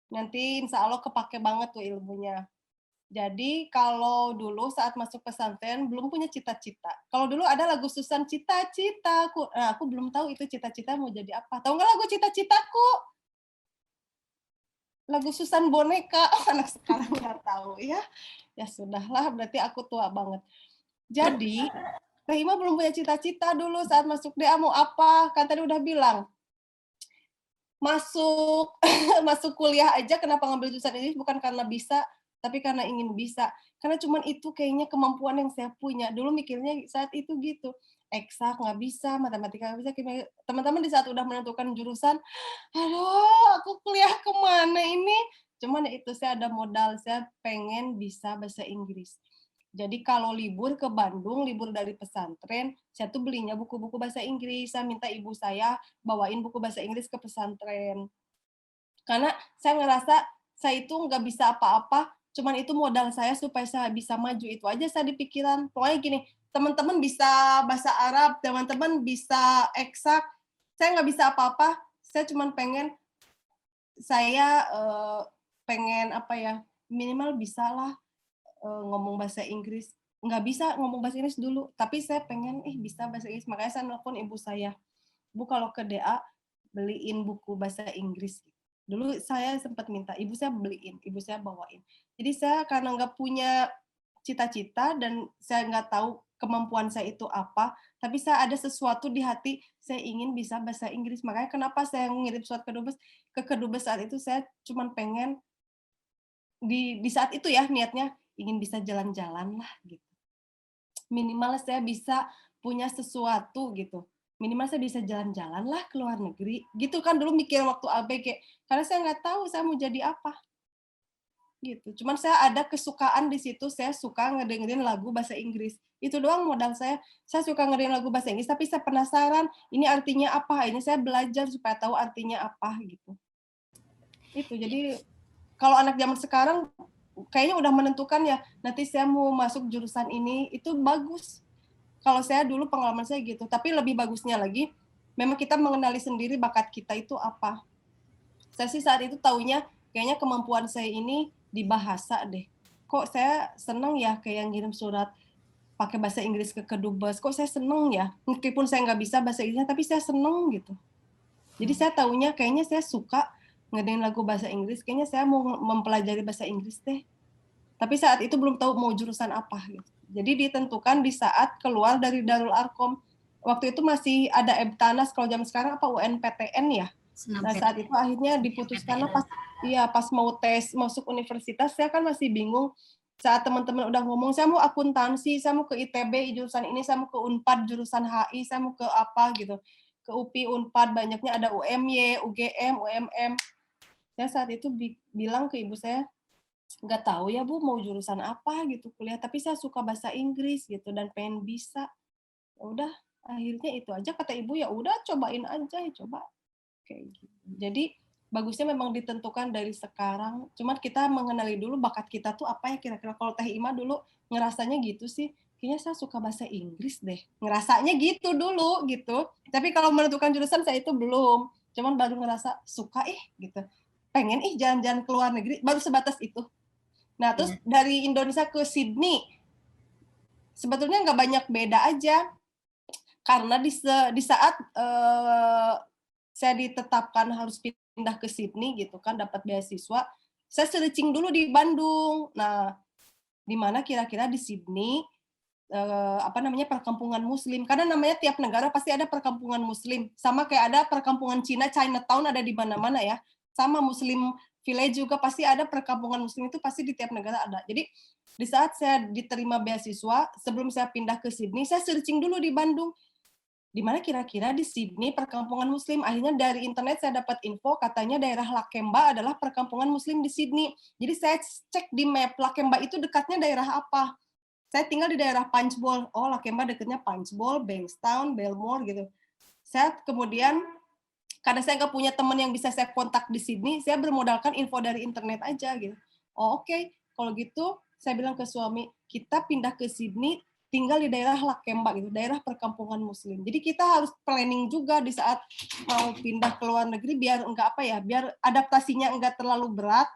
Nanti insya Allah kepake banget tuh ilmunya. Jadi kalau dulu saat masuk pesantren belum punya cita-cita. Kalau dulu ada lagu Susan cita-citaku. Nah, aku belum tahu itu cita-cita mau jadi apa. Tahu nggak lagu cita-citaku? Lagu Susan boneka. Anak sekarang nggak tahu ya. Ya sudahlah, berarti aku tua banget. Jadi Teh Ima belum punya cita-cita dulu saat masuk DA mau apa. Kan tadi udah bilang. Masuk kuliah aja kenapa ngambil jurusan ini bukan karena bisa, tapi karena ingin bisa. Karena cuman itu kayaknya kemampuan yang saya punya. Dulu mikirnya saat itu gitu. Eksak nggak bisa, matematika nggak bisa. Teman-teman di saat udah menentukan jurusan, aduh aku kuliah kemana ini? Cuman itu saya ada modal, saya pengen bisa bahasa Inggris. Jadi kalau libur ke Bandung, libur dari pesantren, saya tuh belinya buku-buku bahasa Inggris. Saya minta ibu saya bawain buku bahasa Inggris ke pesantren. Karena saya ngerasa saya itu nggak bisa apa-apa, cuman itu modal saya supaya saya bisa maju. Itu aja saya di pikiran. Pokoknya gini, teman-teman bisa bahasa Arab, teman-teman bisa eksak, saya nggak bisa apa-apa, saya cuman pengen, minimal bisa lah ngomong bahasa Inggris. Nggak bisa ngomong bahasa Inggris dulu, tapi saya pengen bisa bahasa Inggris. Makanya saya nelpon ibu saya, Bu kalau ke DA beliin buku bahasa Inggris. Dulu saya sempat minta, ibu saya beliin, ibu saya bawain. Jadi saya karena nggak punya cita-cita dan saya nggak tahu kemampuan saya itu apa, tapi saya ada sesuatu di hati, saya ingin bisa bahasa Inggris. Makanya kenapa saya ngirim surat ke Kedubes saat itu, saya cuma pengen di saat itu ya niatnya ingin bisa jalan-jalan lah gitu. Minimal saya bisa punya sesuatu gitu. Minimal saya bisa jalan-jalan lah ke luar negeri. Gitu kan dulu mikir waktu ABG. Karena saya nggak tahu saya mau jadi apa. Gitu. Cuman saya ada kesukaan di situ, saya suka ngedengerin lagu bahasa Inggris. Itu doang modal saya. Saya suka ngedengerin lagu bahasa Inggris, tapi saya penasaran ini artinya apa. Ini saya belajar supaya tahu artinya apa gitu. Itu. Jadi kalau anak zaman sekarang kayaknya udah menentukan ya, nanti saya mau masuk jurusan ini, itu bagus. Kalau saya dulu pengalaman saya gitu, tapi lebih bagusnya lagi, memang kita mengenali sendiri bakat kita itu apa. Saya sih saat itu taunya, kayaknya kemampuan saya ini di bahasa deh. Kok saya seneng ya kayak ngirim surat pakai bahasa Inggris ke kedubes. Kok saya seneng ya, meskipun saya nggak bisa bahasa Inggrisnya, tapi saya seneng gitu. Jadi saya taunya kayaknya saya suka ngedengerin lagu bahasa Inggris, kayaknya saya mau mempelajari bahasa Inggris deh. Tapi saat itu belum tahu mau jurusan apa gitu. Jadi ditentukan di saat keluar dari Darul Arkom. Waktu itu masih ada EBTANAS, kalau zaman sekarang apa UNPTN ya. Nah saat itu akhirnya diputuskan pas mau tes masuk universitas, saya kan masih bingung. Saat teman-teman udah ngomong, saya mau akuntansi, saya mau ke ITB jurusan ini, saya mau ke Unpad jurusan HI, saya mau ke apa gitu. Ke UPI, Unpad, banyaknya ada UMY, UGM, UMM. Saya saat itu bilang ke ibu saya, nggak tahu ya Bu mau jurusan apa gitu kuliah, tapi saya suka bahasa Inggris gitu dan pengen bisa. Ya udah, akhirnya itu aja kata ibu, ya udah cobain aja ya coba kayak gitu. Jadi bagusnya memang ditentukan dari sekarang. Cuman kita mengenali dulu bakat kita tuh apa ya kira-kira. Kalau Teh Ima dulu ngerasanya gitu sih, kayaknya saya suka bahasa Inggris deh. Ngerasanya gitu dulu gitu. Tapi kalau menentukan jurusan saya itu belum. Cuman baru ngerasa suka gitu. Pengen jalan-jalan ke luar negeri, baru sebatas itu. Nah, terus dari Indonesia ke Sydney, sebetulnya nggak banyak beda aja. Karena di saat saya ditetapkan harus pindah ke Sydney gitu kan, dapat beasiswa, saya searching dulu di Bandung. Nah, di mana kira-kira di Sydney perkampungan Muslim. Karena namanya tiap negara pasti ada perkampungan Muslim. Sama kayak ada perkampungan Cina, Chinatown ada di mana-mana ya. Sama Muslim Village juga pasti ada perkampungan Muslim, itu pasti di tiap negara ada. Jadi di saat saya diterima beasiswa, sebelum saya pindah ke Sydney, saya searching dulu di Bandung. Di mana kira-kira di Sydney perkampungan Muslim. Akhirnya dari internet saya dapat info, katanya daerah Lakemba adalah perkampungan Muslim di Sydney. Jadi saya cek di map, Lakemba itu dekatnya daerah apa. Saya tinggal di daerah Punchbowl. Oh, Lakemba dekatnya Punchbowl, Bankstown, Belmore gitu. Saya kemudian, karena saya nggak punya teman yang bisa saya kontak di Sydney, saya bermodalkan info dari internet aja gitu. Oh, oke. Kalau gitu, saya bilang ke suami, kita pindah ke Sydney, tinggal di daerah Lakemba gitu, daerah perkampungan Muslim. Jadi kita harus planning juga di saat mau pindah ke luar negeri biar biar adaptasinya enggak terlalu berat.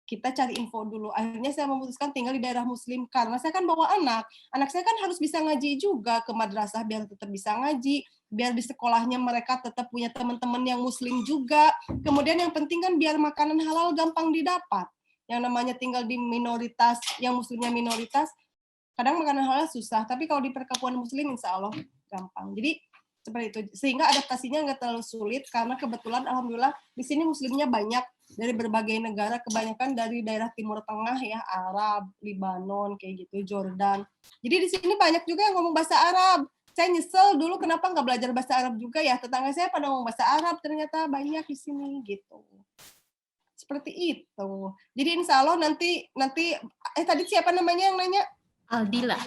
Kita cari info dulu. Akhirnya saya memutuskan tinggal di daerah Muslim karena saya kan bawa anak. Anak saya kan harus bisa ngaji juga ke madrasah biar tetap bisa ngaji, biar di sekolahnya mereka tetap punya teman-teman yang Muslim juga. Kemudian yang penting kan biar makanan halal gampang didapat. Yang namanya tinggal di minoritas, yang Muslimnya minoritas, kadang makanan halal susah, tapi kalau di perkampungan Muslim insya Allah gampang. Jadi seperti itu, sehingga adaptasinya nggak terlalu sulit karena kebetulan alhamdulillah di sini Muslimnya banyak dari berbagai negara, kebanyakan dari daerah Timur Tengah ya, Arab, Libanon kayak gitu, Jordan. Jadi di sini banyak juga yang ngomong bahasa Arab. Saya nyesel dulu kenapa nggak belajar bahasa Arab juga ya, tetangga saya pada ngomong bahasa Arab, ternyata banyak di sini gitu. Seperti itu. Jadi insya Allah nanti tadi siapa namanya yang nanya? Aldila.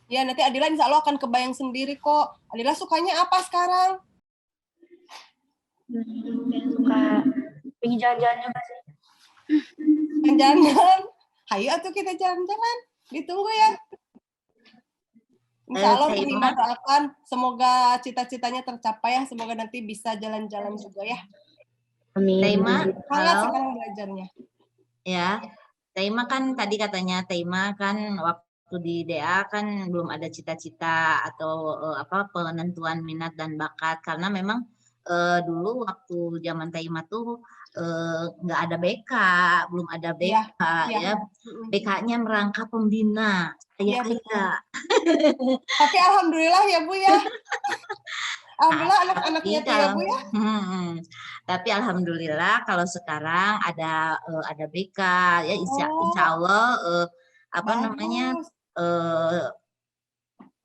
Ya, nanti Adila insya Allah akan kebayang sendiri kok. Adila sukanya apa sekarang? Suka pergi jalan-jalan juga sih. Jalan-jalan. Hayu atuh kita jalan-jalan. Ditunggu ya. Insya Allah Terima doakan semoga cita-citanya tercapai ya. Semoga nanti bisa jalan-jalan juga ya. Amin. Taima, Semangat sekarang belajarnya. Ya, Taima kan tadi katanya Taima kan waktu di DA kan belum ada cita-cita atau penentuan minat dan bakat karena memang dulu waktu zaman Taima tuh nggak ada BK, belum ada BK ya. BK-nya merangkap pembina. Saya aja. Tapi alhamdulillah ya Bu ya. Alhamdulillah anak-anaknya tuh ya Bu ya. Tapi alhamdulillah kalau sekarang ada BK ya insya Allah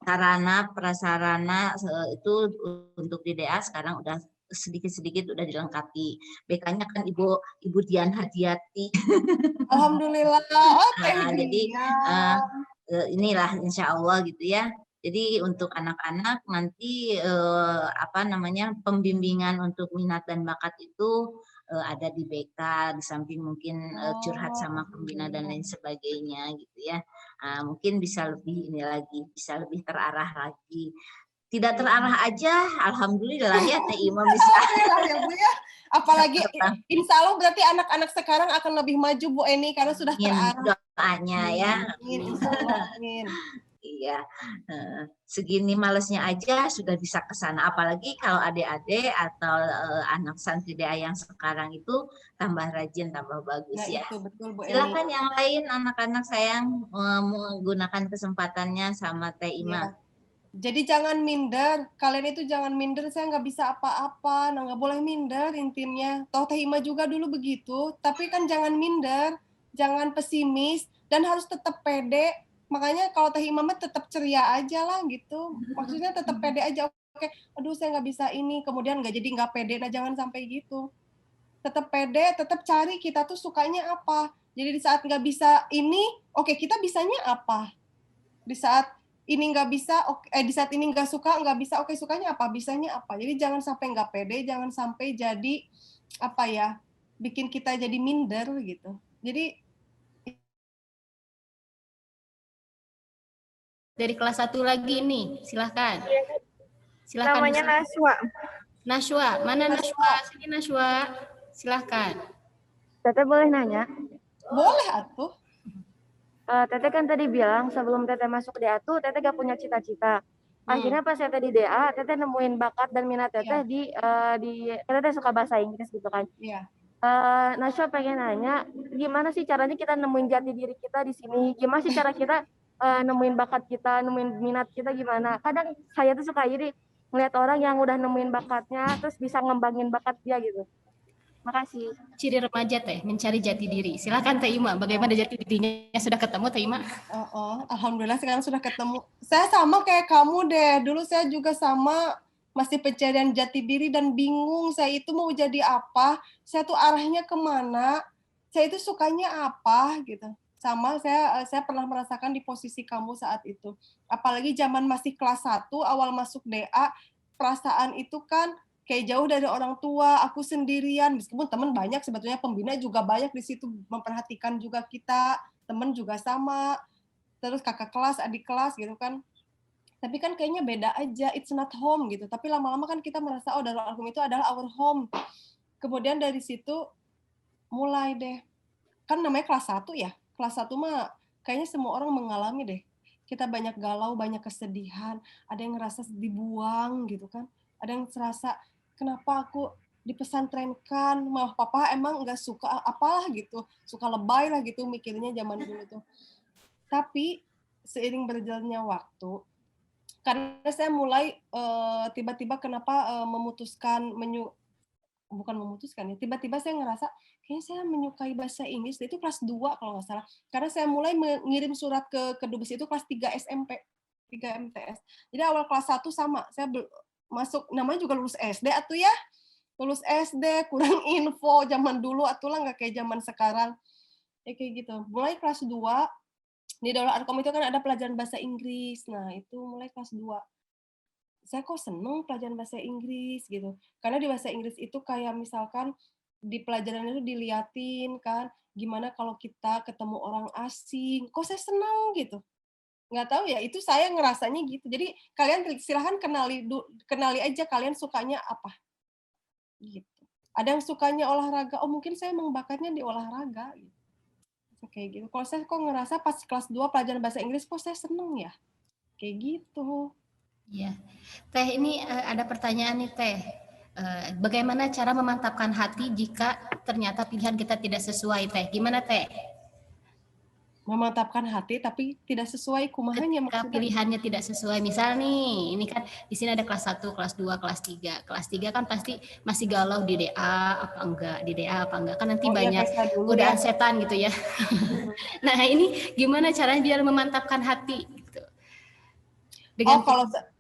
sarana prasarana itu untuk di DA sekarang udah sedikit-sedikit udah dilengkapi. BK-nya kan Ibu Dian Hadiati. Alhamdulillah. Jadi inilah insya Allah gitu ya. Jadi untuk anak-anak nanti pembimbingan untuk minat dan bakat itu ada di BK, di samping mungkin curhat sama pembina dan lain sebagainya gitu ya. Mungkin bisa lebih ini lagi, bisa lebih terarah lagi. tidak terarah aja, alhamdulillah ya Teh Ima bisa. Alhamdulillah ya Bu ya. Apalagi insya Allah berarti anak-anak sekarang akan lebih maju Bu Eni karena sudah terarah. Doanya ya. Amin, insya Allah, amin. Iya, segini malesnya aja sudah bisa ke sana. Apalagi kalau adik-adik atau anak santri DA yang sekarang itu tambah rajin, tambah bagus Nah ya. itu betul Bu Eni. Silakan yang lain anak-anak sayang menggunakan kesempatannya sama Teh Ima. Ya. Jadi jangan minder, kalian itu jangan minder, saya nggak bisa apa-apa, nah nggak boleh minder intinya. Toh Teh Ima juga dulu begitu, tapi kan jangan minder, jangan pesimis, dan harus tetap pede. Makanya kalau Teh Ima mah tetap ceria aja lah gitu. Maksudnya tetap pede aja. Oke, aduh saya nggak bisa ini, kemudian nggak jadi nggak pede, nah jangan sampai gitu. Tetap pede, tetap cari kita tuh sukanya apa. Jadi di saat nggak bisa ini, oke kita bisanya apa. Di saat ini nggak bisa, di saat ini nggak suka, nggak bisa, oke sukanya apa, bisanya apa. Jadi jangan sampai nggak pede, jangan sampai jadi apa ya, bikin kita jadi minder gitu. Jadi Dari kelas 1 lagi nih, silahkan. Silahkan. Namanya Naswa. Nashwa, mana Nashwa? Sini Nashwa, silahkan. Teteh boleh nanya? boleh atuh. Teteh kan tadi bilang sebelum Teteh masuk DA tuh Teteh gak punya cita-cita. Akhirnya pas Teteh di DA, Teteh nemuin bakat dan minat Teteh di Teteh suka bahasa Inggris gitu kan. Iya. Naswa pengen nanya, gimana sih caranya kita nemuin jati diri kita di sini? Gimana sih cara kita nemuin bakat kita, nemuin minat kita gimana? Kadang saya tuh suka iri ngeliat orang yang udah nemuin bakatnya, terus bisa ngembangin bakat dia gitu. Makasih. Ciri remaja Teh, mencari jati diri. Silahkan Teh Ima, bagaimana jati dirinya sudah ketemu Teh Ima? Alhamdulillah sekarang sudah ketemu. Saya sama kayak kamu deh. Dulu saya juga sama, masih pencarian jati diri dan bingung. Saya itu mau jadi apa? Saya tuh arahnya kemana? Saya itu sukanya apa gitu. Sama saya pernah merasakan di posisi kamu saat itu. Apalagi zaman masih kelas 1, awal masuk DA, perasaan itu kan kayak jauh dari orang tua, aku sendirian, meskipun teman banyak, sebetulnya pembina juga banyak di situ memperhatikan juga kita, teman juga sama, terus kakak kelas, adik kelas gitu kan. Tapi kan kayaknya beda aja, it's not home gitu. Tapi lama-lama kan kita merasa, oh Darul Arkom itu adalah our home. Kemudian dari situ mulai deh, kan namanya kelas 1 ya, kelas 1 mah kayaknya semua orang mengalami deh. Kita banyak galau, banyak kesedihan, ada yang ngerasa dibuang gitu kan, ada yang serasa kenapa aku dipesantrenkan, mah papa emang nggak suka apalah gitu, suka lebay lah gitu mikirnya zaman dulu tuh. Tapi seiring berjalannya waktu, karena saya mulai tiba-tiba kenapa memutuskan bukan memutuskan ya, tiba-tiba saya ngerasa kayaknya saya menyukai bahasa Inggris itu kelas 2 kalau nggak salah. Karena saya mulai mengirim surat ke Kedubes itu kelas 3 SMP, 3 MTS. Jadi awal kelas 1 sama, saya masuk namanya juga lulus SD atuh ya. Lulus SD, kurang info zaman dulu atulah nggak kayak zaman sekarang. Ya kayak gitu. Mulai kelas 2 di Darul Arkom itu kan ada pelajaran bahasa Inggris. Nah, itu mulai kelas 2. Saya kok seneng pelajaran bahasa Inggris gitu. Karena di bahasa Inggris itu kayak misalkan di pelajaran itu diliatin kan, gimana kalau kita ketemu orang asing, kok saya senang gitu. Nggak tahu ya, itu saya ngerasanya gitu. Jadi kalian silahkan kenali aja kalian sukanya apa. Gitu. Ada yang sukanya olahraga, oh mungkin saya emang bakatnya di olahraga. Gitu. Kayak gitu. Kalau saya kok ngerasa pas kelas 2 pelajaran bahasa Inggris, kok saya seneng ya. Kayak gitu. Iya, Teh ini ada pertanyaan nih Teh. Bagaimana cara memantapkan hati jika ternyata pilihan kita tidak sesuai Teh? Gimana Teh? Memantapkan hati tapi tidak sesuai kumahanya Ketika maksudnya. pilihannya tidak sesuai, misal nih, ini kan di sini ada kelas 1, kelas 2, kelas 3. Kelas 3 kan pasti masih galau di DA apa enggak, di DA apa enggak. Kan nanti banyak godaan setan gitu ya. Nah, ini gimana caranya biar memantapkan hati gitu. Dengan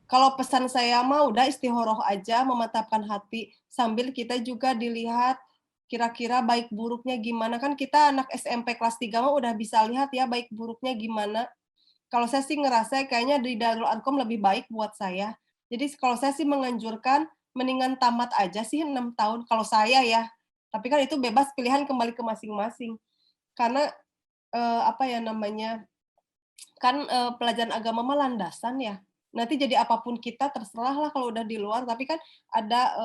kalau pesan saya mah udah istihoroh aja, memantapkan hati sambil kita juga dilihat kira-kira baik buruknya gimana. Kan kita anak SMP kelas 3 mah udah bisa lihat ya baik buruknya gimana. Kalau saya sih ngerasa kayaknya di Darul Arkom lebih baik buat saya. Jadi kalau saya sih menganjurkan mendingan tamat aja sih 6 tahun kalau saya ya. Tapi kan itu bebas pilihan kembali ke masing-masing. Karena apa ya namanya? Kan pelajaran agama mah landasan ya. nanti jadi apapun kita terserah lah kalau udah di luar, tapi kan ada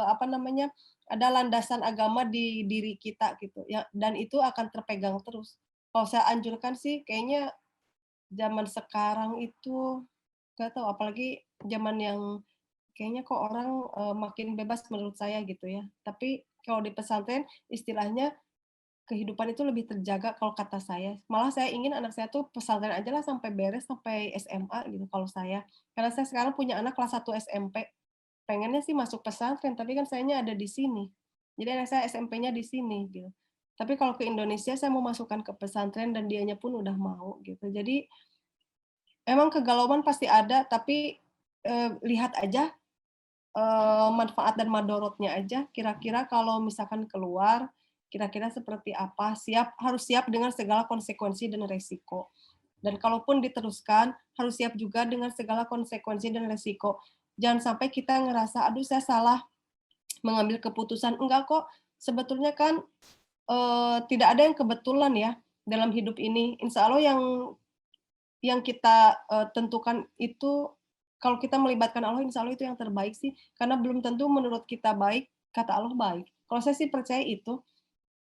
ada landasan agama di diri kita gitu ya, dan itu akan terpegang terus. Kalau saya anjurkan sih kayaknya zaman sekarang itu nggak tahu, apalagi zaman yang kayaknya kok orang makin bebas menurut saya gitu ya. Tapi kalau di pesantren istilahnya kehidupan itu lebih terjaga kalau kata saya. Malah saya ingin anak saya tuh pesantren aja lah sampai beres, sampai SMA gitu kalau saya. Karena saya sekarang punya anak kelas 1 SMP. Pengennya sih masuk pesantren, tapi kan sayanya ada di sini. Jadi anak saya SMP-nya di sini gitu. Tapi kalau ke Indonesia saya mau masukkan ke pesantren dan dianya pun udah mau gitu. Jadi emang kegalauan pasti ada, tapi lihat aja manfaat dan madorotnya aja. Kira-kira kalau misalkan keluar, kira-kira seperti apa? Harus siap dengan segala konsekuensi dan resiko. Dan kalaupun diteruskan, harus siap juga dengan segala konsekuensi dan resiko. Jangan sampai kita ngerasa, aduh saya salah mengambil keputusan. Enggak kok, sebetulnya kan tidak ada yang kebetulan ya dalam hidup ini. Insya Allah yang kita tentukan itu, kalau kita melibatkan Allah, insya Allah itu yang terbaik sih. Karena belum tentu menurut kita baik, kata Allah baik. Kalau saya sih percaya itu.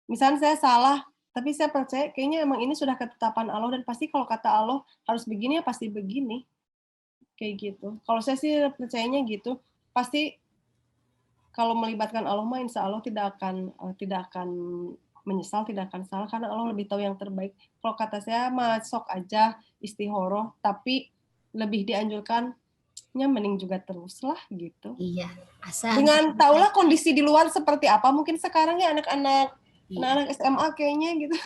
Misalnya saya salah, tapi saya percaya kayaknya emang ini sudah ketetapan Allah, dan pasti kalau kata Allah harus begini, ya pasti begini. Kayak gitu. Kalau saya sih percayanya gitu. Pasti kalau melibatkan Allah mah insya Allah tidak akan menyesal, tidak akan salah, karena Allah lebih tahu yang terbaik. Kalau kata saya mah sok aja istihoroh, tapi lebih dianjurkan mending juga terus lah gitu. Iya, asal Dengan taulah kondisi di luar seperti apa, mungkin sekarang ya anak-anak SMA kayaknya gitu.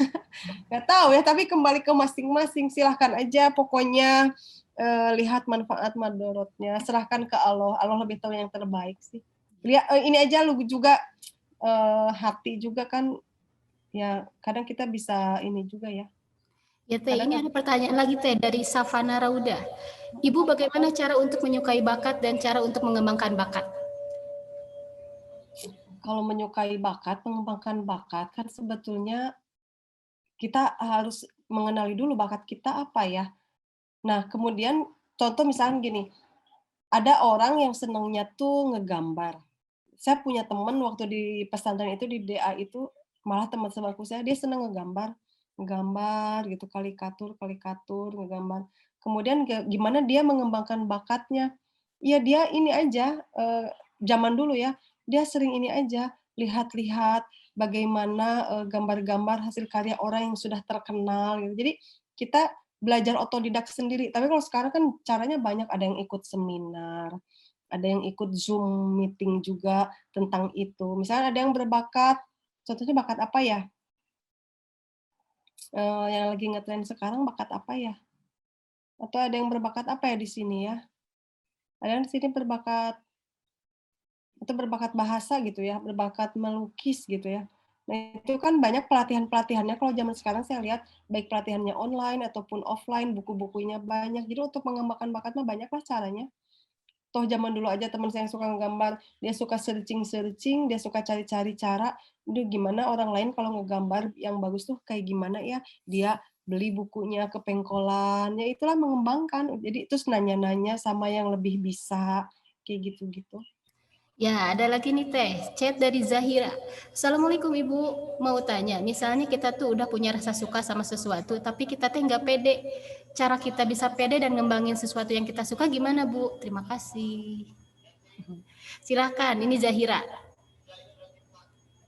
Nggak tahu ya, tapi kembali ke masing-masing, silahkan aja pokoknya lihat manfaat madorotnya, serahkan ke Allah. Allah lebih tahu yang terbaik sih. Lihat ini aja lu juga hati juga kan ya, kadang kita bisa ini juga ya. Ya Teh, ini ada pertanyaan lagi Teh dari Safana Rauda. Ibu bagaimana cara untuk menyukai bakat dan cara untuk mengembangkan bakat? Kalau menyukai bakat, mengembangkan bakat, kan sebetulnya kita harus mengenali dulu bakat kita apa ya. Nah, kemudian contoh misalnya gini, ada orang yang senangnya tuh ngegambar. Saya punya teman waktu di pesantren itu, di DA itu, malah teman sebangku saya, dia senang ngegambar gitu, karikatur, ngegambar. Kemudian gimana dia mengembangkan bakatnya? Ya dia ini aja, zaman dulu ya, dia sering ini aja, lihat-lihat bagaimana gambar-gambar hasil karya orang yang sudah terkenal gitu. Jadi kita belajar otodidak sendiri. Tapi kalau sekarang kan caranya banyak, ada yang ikut seminar, ada yang ikut Zoom meeting juga tentang itu. Misalnya ada yang berbakat, contohnya bakat apa ya? Yang lagi ngetren sekarang bakat apa ya? Atau ada yang berbakat apa ya di sini ya? Ada yang di sini berbakat atau berbakat bahasa gitu ya, berbakat melukis gitu ya. Nah, itu kan banyak pelatihan-pelatihannya, kalau zaman sekarang saya lihat baik pelatihannya online ataupun offline, buku-bukunya banyak. Jadi untuk mengembangkan bakat mah banyaklah caranya. Toh zaman dulu aja teman saya yang suka ngegambar, dia suka searching, dia suka cari-cari cara, "Duh gimana orang lain kalau ngegambar yang bagus tuh kayak gimana ya?" Dia beli bukunya ke pengkolan, ya itulah mengembangkan. Jadi terus nanya-nanya sama yang lebih bisa, kayak gitu-gitu. Ya, ada lagi nih Teh, chat dari Zahira. Assalamualaikum Ibu, mau tanya, misalnya kita tuh udah punya rasa suka sama sesuatu, tapi kita teh nggak pede. Cara kita bisa pede dan ngembangin sesuatu yang kita suka gimana Bu? Terima kasih. Silahkan, ini Zahira.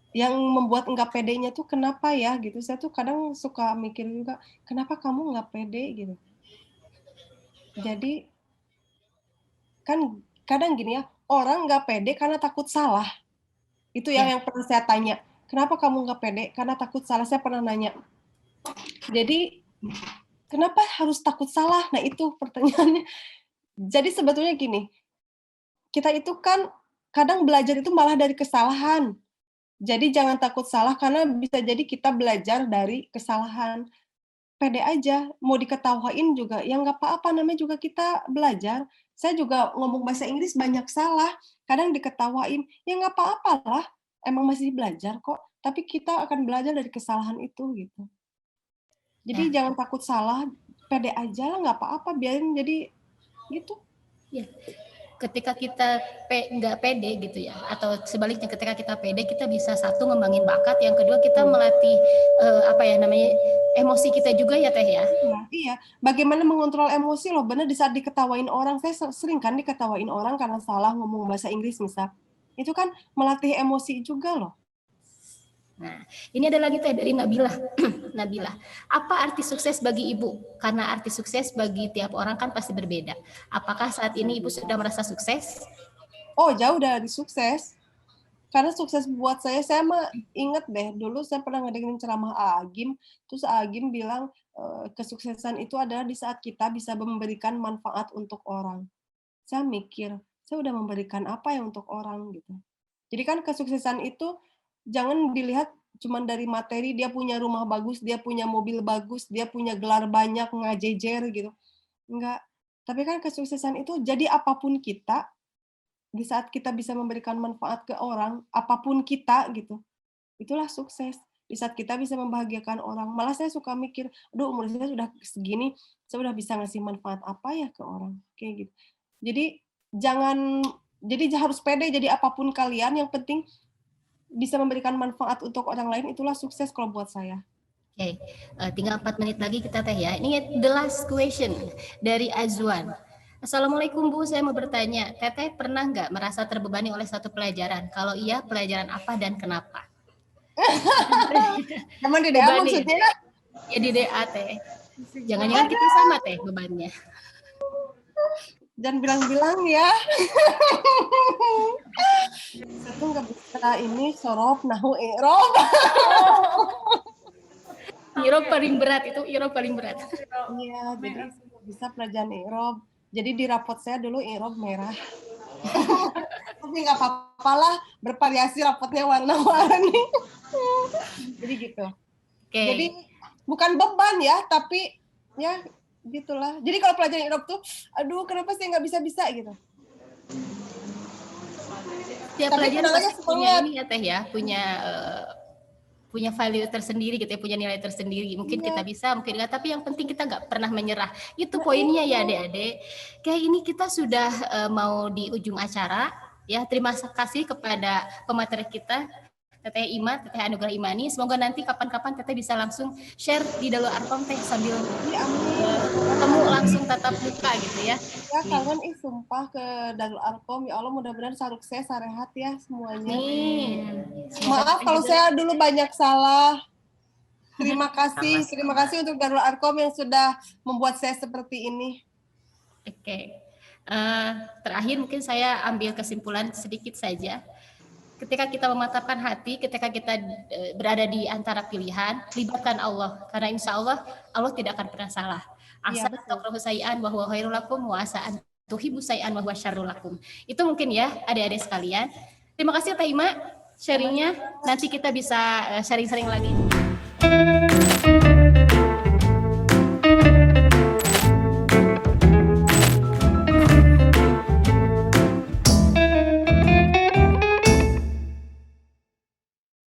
Yang membuat nggak pedenya tuh kenapa ya gitu, saya tuh kadang suka mikir juga, kenapa kamu nggak pede gitu. Jadi kan kadang gini ya, orang nggak pede karena takut salah. Itu yang pernah saya tanya, kenapa kamu nggak pede? Karena takut salah, saya pernah nanya. Jadi kenapa harus takut salah? Nah itu pertanyaannya. Jadi sebetulnya gini, kita itu kan kadang belajar itu malah dari kesalahan. Jadi jangan takut salah, karena bisa jadi kita belajar dari kesalahan. Pede aja, mau diketawain juga, ya nggak apa-apa, namanya juga kita belajar. Saya juga ngomong bahasa Inggris banyak salah, kadang diketawain, ya nggak apa-apa lah, emang masih belajar kok, tapi kita akan belajar dari kesalahan itu gitu. Jadi jangan takut salah, pede aja lah, nggak apa-apa, biarin jadi gitu. Ya, ketika kita nggak pede gitu ya, atau sebaliknya ketika kita pede, kita bisa satu ngembangin bakat, yang kedua kita melatih emosi kita juga ya Teh ya. Iya, bagaimana mengontrol emosi loh, bener di saat diketawain orang, saya sering kan diketawain orang karena salah ngomong bahasa Inggris misal, itu kan melatih emosi juga loh. Nah, ini ada lagi Teh dari Nabila. Nabila, apa arti sukses bagi Ibu? Karena arti sukses bagi tiap orang kan pasti berbeda. Apakah saat ini Ibu sudah merasa sukses? Oh, jauh dari sukses. Karena sukses buat saya mah inget deh, dulu saya pernah ngedengerin ceramah Agim, terus Agim bilang kesuksesan itu adalah di saat kita bisa memberikan manfaat untuk orang. Saya mikir, saya udah memberikan apa ya untuk orang gitu. Jadi kan kesuksesan itu jangan dilihat cuma dari materi, dia punya rumah bagus, dia punya mobil bagus, dia punya gelar banyak, ngajejer gitu. Enggak. Tapi kan kesuksesan itu jadi apapun kita, di saat kita bisa memberikan manfaat ke orang, apapun kita gitu, itulah sukses. Di saat kita bisa membahagiakan orang. Malah saya suka mikir, aduh umur saya sudah segini, saya udah bisa ngasih manfaat apa ya ke orang, kayak gitu. Jadi harus pede, jadi apapun kalian, yang penting bisa memberikan manfaat untuk orang lain, itulah sukses kalau buat saya. Oke, tinggal 4 menit lagi kita Teh ya. Ini the last question dari Azwan. Assalamualaikum Bu, saya mau bertanya, Teteh pernah nggak merasa terbebani oleh satu pelajaran? Kalau iya, pelajaran apa dan kenapa? Emang di DA maksudnya? Ya di DA Teh. Jangan-jangan kita sama Teh bebannya. Jangan bilang-bilang ya. Saya tuh nggak bisa ini sorof, nahu, i'rob. I'rob paling berat, itu i'rob paling berat. Iya, jadi saya nggak bisa pelajaran i'rob. Jadi di rapot saya dulu i'rob merah. Tapi nggak apa-apa lah, bervariasi rapotnya warna-warni. Jadi gitu. Okay. Jadi bukan beban ya, tapi ya gitulah. Jadi kalau pelajaran i'rob tuh, aduh kenapa sih nggak bisa-bisa gitu. Tiap pelajaran pasti punya ini ya Teh ya, punya value tersendiri gitu ya, punya nilai tersendiri. Mungkin kita bisa, mungkin enggak, tapi yang penting kita nggak pernah menyerah. Itu poinnya ya adik-adik. Kayak ini kita sudah mau di ujung acara ya. Terima kasih kepada pemateri kita, Teteh Ima, Teteh Anugerah Imani. Semoga nanti kapan-kapan Teteh bisa langsung share di Darul Arkom Teh sambil ketemu langsung tatap muka gitu ya. Ya kangen sumpah ke Darul Arkom. Ya Allah mudah-mudahan sukses, sarehat ya semuanya. Maaf kalau saya dulu banyak salah. Terima kasih untuk Darul Arkom yang sudah membuat saya seperti ini. Oke. Terakhir mungkin saya ambil kesimpulan sedikit saja. Ketika kita memantapkan hati, ketika kita berada di antara pilihan, libatkan Allah. Karena insya Allah, Allah tidak akan pernah salah. Asa takrahu sayyi'an wa huwa khairul lakum wa asa an tuhibbu sayyi'an wa huwa syarrul lakum. Itu mungkin ya adik-adik sekalian. Terima kasih Teh Ima sharingnya. Nanti kita bisa sharing-sharing lagi.